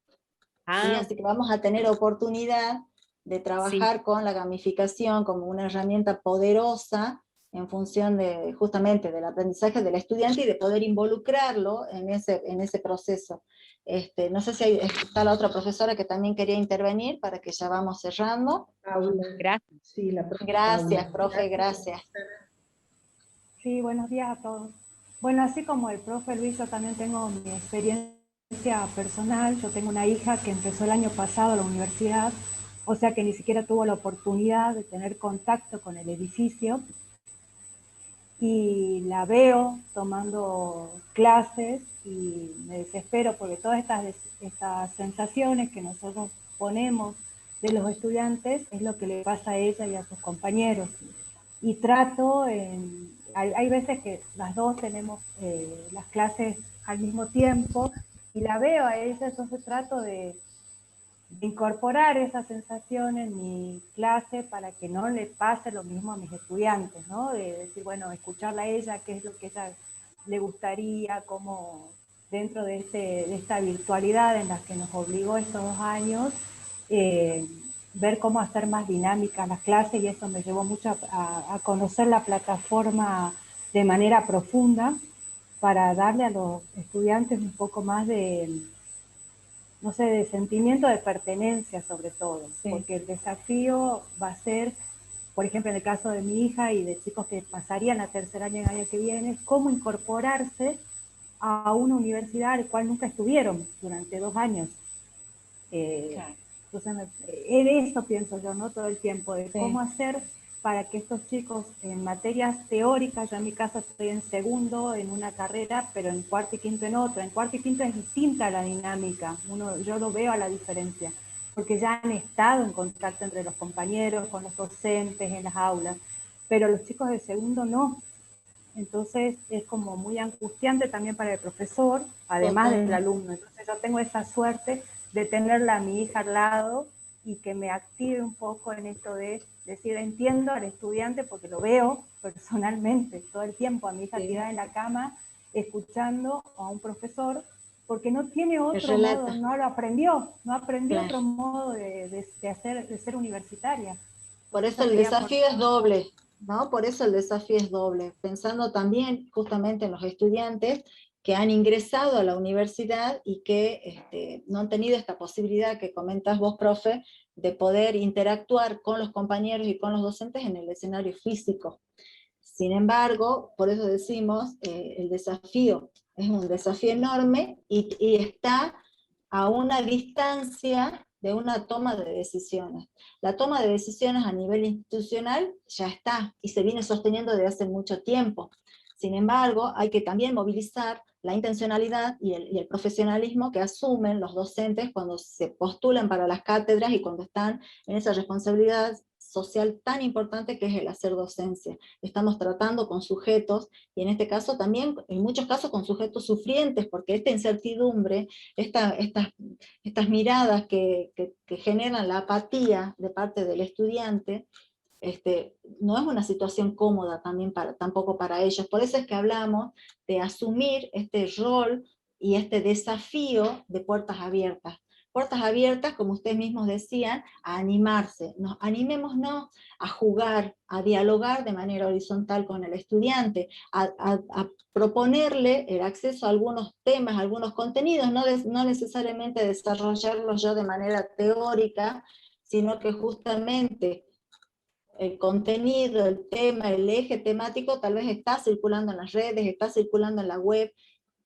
Speaker 1: ¿sí? Así que vamos a tener oportunidad de trabajar con la gamificación como una herramienta poderosa en función de, justamente, del aprendizaje del estudiante y de poder involucrarlo en ese proceso. No sé si está la otra profesora que también quería intervenir para que ya vamos cerrando.
Speaker 2: Paula.
Speaker 8: Gracias.
Speaker 2: Sí, la profe
Speaker 1: Gracias,
Speaker 2: Paula.
Speaker 1: profe, gracias.
Speaker 9: Sí, buenos días a todos. Bueno, así como el profe Luis, yo también tengo mi experiencia personal. Yo tengo una hija que empezó el año pasado la universidad, o sea que ni siquiera tuvo la oportunidad de tener contacto con el edificio. Y la veo tomando clases y me desespero porque todas estas sensaciones que nosotros ponemos de los estudiantes es lo que le pasa a ella y a sus compañeros. Y trato, hay veces que las dos tenemos las clases al mismo tiempo y la veo a ella, entonces trato de incorporar esa sensación en mi clase para que no le pase lo mismo a mis estudiantes, ¿no? De decir, bueno, escucharla a ella, qué es lo que a ella le gustaría, cómo dentro de esta virtualidad en la que nos obligó estos 2 años, ver cómo hacer más dinámicas las clases, y eso me llevó mucho a conocer la plataforma de manera profunda para darle a los estudiantes un poco más de, no sé, de sentimiento de pertenencia sobre todo, sí. Porque el desafío va a ser, por ejemplo, en el caso de mi hija y de chicos que pasarían a tercer año el año que viene, cómo incorporarse a una universidad al cual nunca estuvieron durante 2 años. Claro. Entonces, en eso pienso yo, ¿no? Todo el tiempo, de cómo hacer para que estos chicos en materias teóricas, yo en mi caso estoy en segundo en una carrera, pero en cuarto y quinto en otra. En cuarto y quinto es distinta la dinámica, yo lo veo a la diferencia, porque ya han estado en contacto entre los compañeros, con los docentes, en las aulas, pero los chicos de segundo no. Entonces es como muy angustiante también para el profesor, además del alumno. Entonces yo tengo esa suerte de tenerla a mi hija al lado y que me active un poco en esto de decir, entiendo al estudiante porque lo veo personalmente todo el tiempo, a mi hija tirada en la cama, escuchando a un profesor, porque no tiene otro modo, no aprendió claro. Otro modo de ser universitaria.
Speaker 1: Por eso el desafío es doble, ¿no? Por eso el desafío es doble, pensando también justamente en los estudiantes que han ingresado a la universidad y que no han tenido esta posibilidad que comentas vos, profe, de poder interactuar con los compañeros y con los docentes en el escenario físico. Sin embargo, por eso decimos, el desafío es un desafío enorme y está a una distancia de una toma de decisiones. La toma de decisiones a nivel institucional ya está y se viene sosteniendo desde hace mucho tiempo. Sin embargo, hay que también movilizar la intencionalidad y el profesionalismo que asumen los docentes cuando se postulan para las cátedras y cuando están en esa responsabilidad social tan importante que es el hacer docencia. Estamos tratando con sujetos, y en este caso también, en muchos casos, con sujetos sufrientes, porque esta incertidumbre, estas miradas que generan la apatía de parte del estudiante, no es una situación cómoda también tampoco para ellos. Por eso es que hablamos de asumir este rol y este desafío de puertas abiertas. Puertas abiertas, como ustedes mismos decían, a animarse. Animémonos a jugar, a dialogar de manera horizontal con el estudiante, a proponerle el acceso a algunos temas, a algunos contenidos, no necesariamente desarrollarlos yo de manera teórica, sino que justamente el contenido, el tema, el eje temático tal vez está circulando en las redes, está circulando en la web,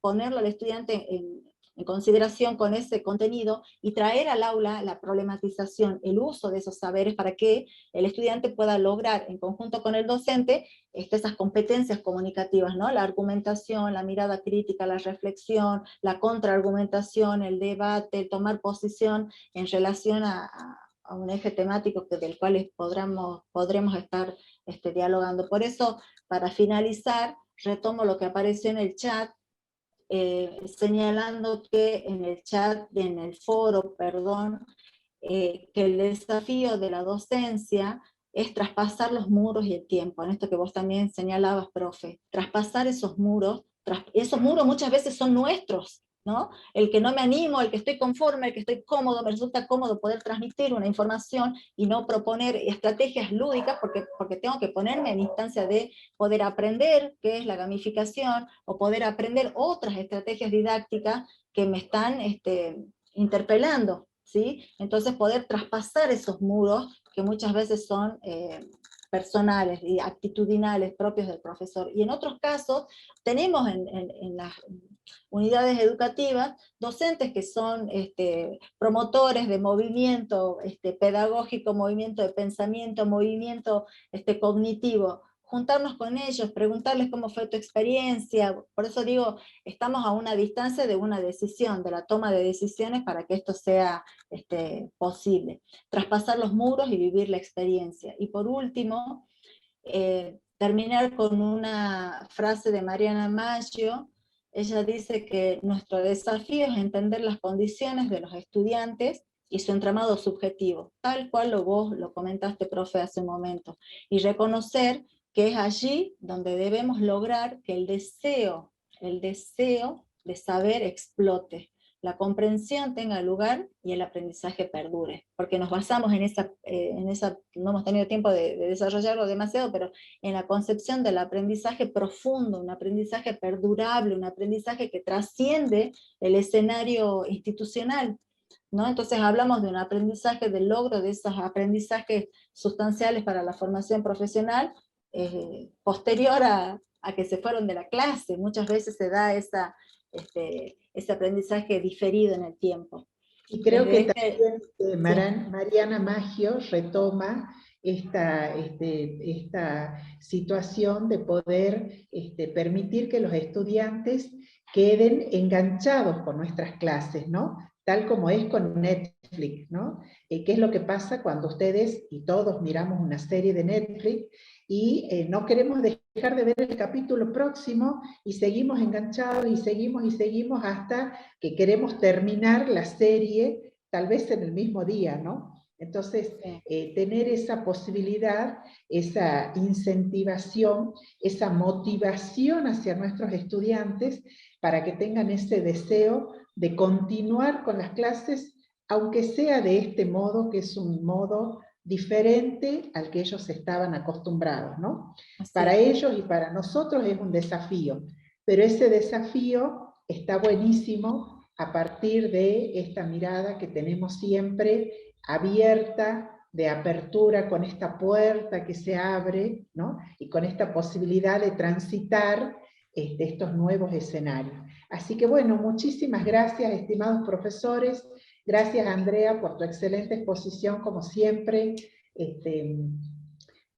Speaker 1: ponerlo al estudiante en consideración con ese contenido y traer al aula la problematización, el uso de esos saberes para que el estudiante pueda lograr en conjunto con el docente esas competencias comunicativas, ¿no? La argumentación, la mirada crítica, la reflexión, la contraargumentación, el debate, el tomar posición en relación a un eje temático del cual podremos estar dialogando. Por eso, para finalizar, retomo lo que apareció en el chat, señalando que en el foro, que el desafío de la docencia es traspasar los muros y el tiempo, en esto que vos también señalabas, profe, traspasar esos muros muchas veces son nuestros, ¿no? El que no me animo, el que estoy conforme, el que estoy cómodo, me resulta cómodo poder transmitir una información y no proponer estrategias lúdicas, porque tengo que ponerme en instancia de poder aprender qué es la gamificación, o poder aprender otras estrategias didácticas que me están interpelando, ¿sí? Entonces poder traspasar esos muros que muchas veces son personales y actitudinales propios del profesor. Y en otros casos tenemos en las unidades educativas docentes que son promotores de movimiento pedagógico, movimiento de pensamiento, movimiento cognitivo. Juntarnos con ellos, preguntarles cómo fue tu experiencia. Por eso digo, estamos a una distancia de una decisión, de la toma de decisiones para que esto sea posible. Traspasar los muros y vivir la experiencia. Y por último, terminar con una frase de Mariana Maggio. Ella dice que nuestro desafío es entender las condiciones de los estudiantes y su entramado subjetivo, tal cual vos lo comentaste, profe, hace un momento, y reconocer que es allí donde debemos lograr que el deseo de saber explote, la comprensión tenga lugar y el aprendizaje perdure, porque nos basamos en esa no hemos tenido tiempo de desarrollarlo demasiado, pero en la concepción del aprendizaje profundo, un aprendizaje perdurable, un aprendizaje que trasciende el escenario institucional, ¿no? Entonces hablamos de un aprendizaje, del logro de esos aprendizajes sustanciales para la formación profesional, posterior a que se fueron de la clase. Muchas veces se da ese aprendizaje diferido en el tiempo.
Speaker 2: Y creo que también Mariana Maggio retoma esta situación de poder permitir que los estudiantes queden enganchados con nuestras clases, ¿no? Tal como es con Netflix, ¿no? ¿Qué es lo que pasa cuando ustedes y todos miramos una serie de Netflix y no queremos dejar de ver el capítulo próximo y seguimos enganchados y seguimos hasta que queremos terminar la serie, tal vez en el mismo día, ¿no? Entonces, tener esa posibilidad, esa incentivación, esa motivación hacia nuestros estudiantes para que tengan ese deseo de continuar con las clases, aunque sea de este modo, que es un modo diferente al que ellos estaban acostumbrados, ¿no? Para ellos y para nosotros es un desafío, pero ese desafío está buenísimo a partir de esta mirada que tenemos siempre abierta, de apertura, con esta puerta que se abre, ¿no? Y con esta posibilidad de transitar estos nuevos escenarios. Así que bueno, muchísimas gracias, estimados profesores. Gracias, Andrea, por tu excelente exposición, como siempre,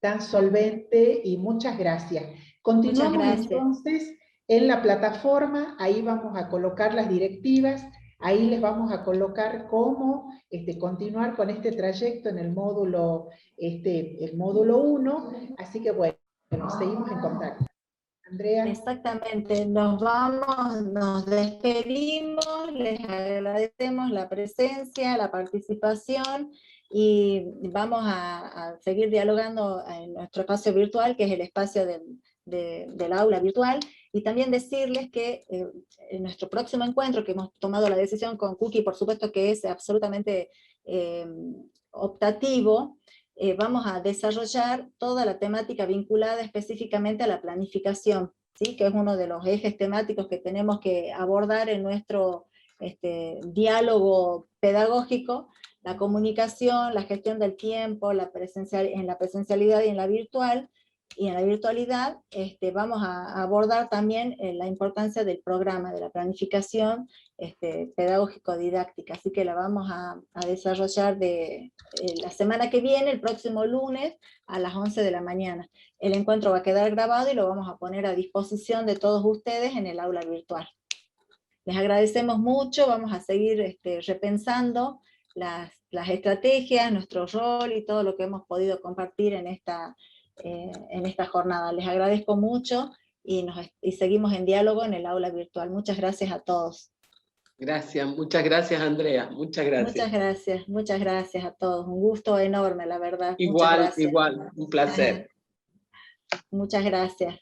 Speaker 2: tan solvente, y muchas gracias. Continuamos entonces en la plataforma, ahí vamos a colocar las directivas, ahí les vamos a colocar cómo continuar con este trayecto en el módulo 1, así que bueno, seguimos en contacto. Andrea.
Speaker 1: Exactamente, nos despedimos, les agradecemos la presencia, la participación, y vamos a seguir dialogando en nuestro espacio virtual, que es el espacio del aula virtual, y también decirles que en nuestro próximo encuentro, que hemos tomado la decisión con Cookie, por supuesto que es absolutamente optativo, vamos a desarrollar toda la temática vinculada específicamente a la planificación, ¿sí? Que es uno de los ejes temáticos que tenemos que abordar en nuestro diálogo pedagógico: la comunicación, la gestión del tiempo, en la presencialidad y en la virtual, y en la virtualidad. Vamos a abordar también la importancia del programa, de la planificación pedagógico-didáctica, así que la vamos a desarrollar la semana que viene, el próximo lunes, a las 11 de la mañana. El encuentro va a quedar grabado y lo vamos a poner a disposición de todos ustedes en el aula virtual. Les agradecemos mucho, vamos a seguir repensando las estrategias, nuestro rol y todo lo que hemos podido compartir en esta jornada. Les agradezco mucho y seguimos en diálogo en el aula virtual. Muchas gracias a todos.
Speaker 10: Gracias, muchas gracias, Andrea, muchas gracias.
Speaker 1: Muchas gracias a todos, un gusto enorme, la verdad.
Speaker 10: Igual, un placer.
Speaker 1: Muchas gracias.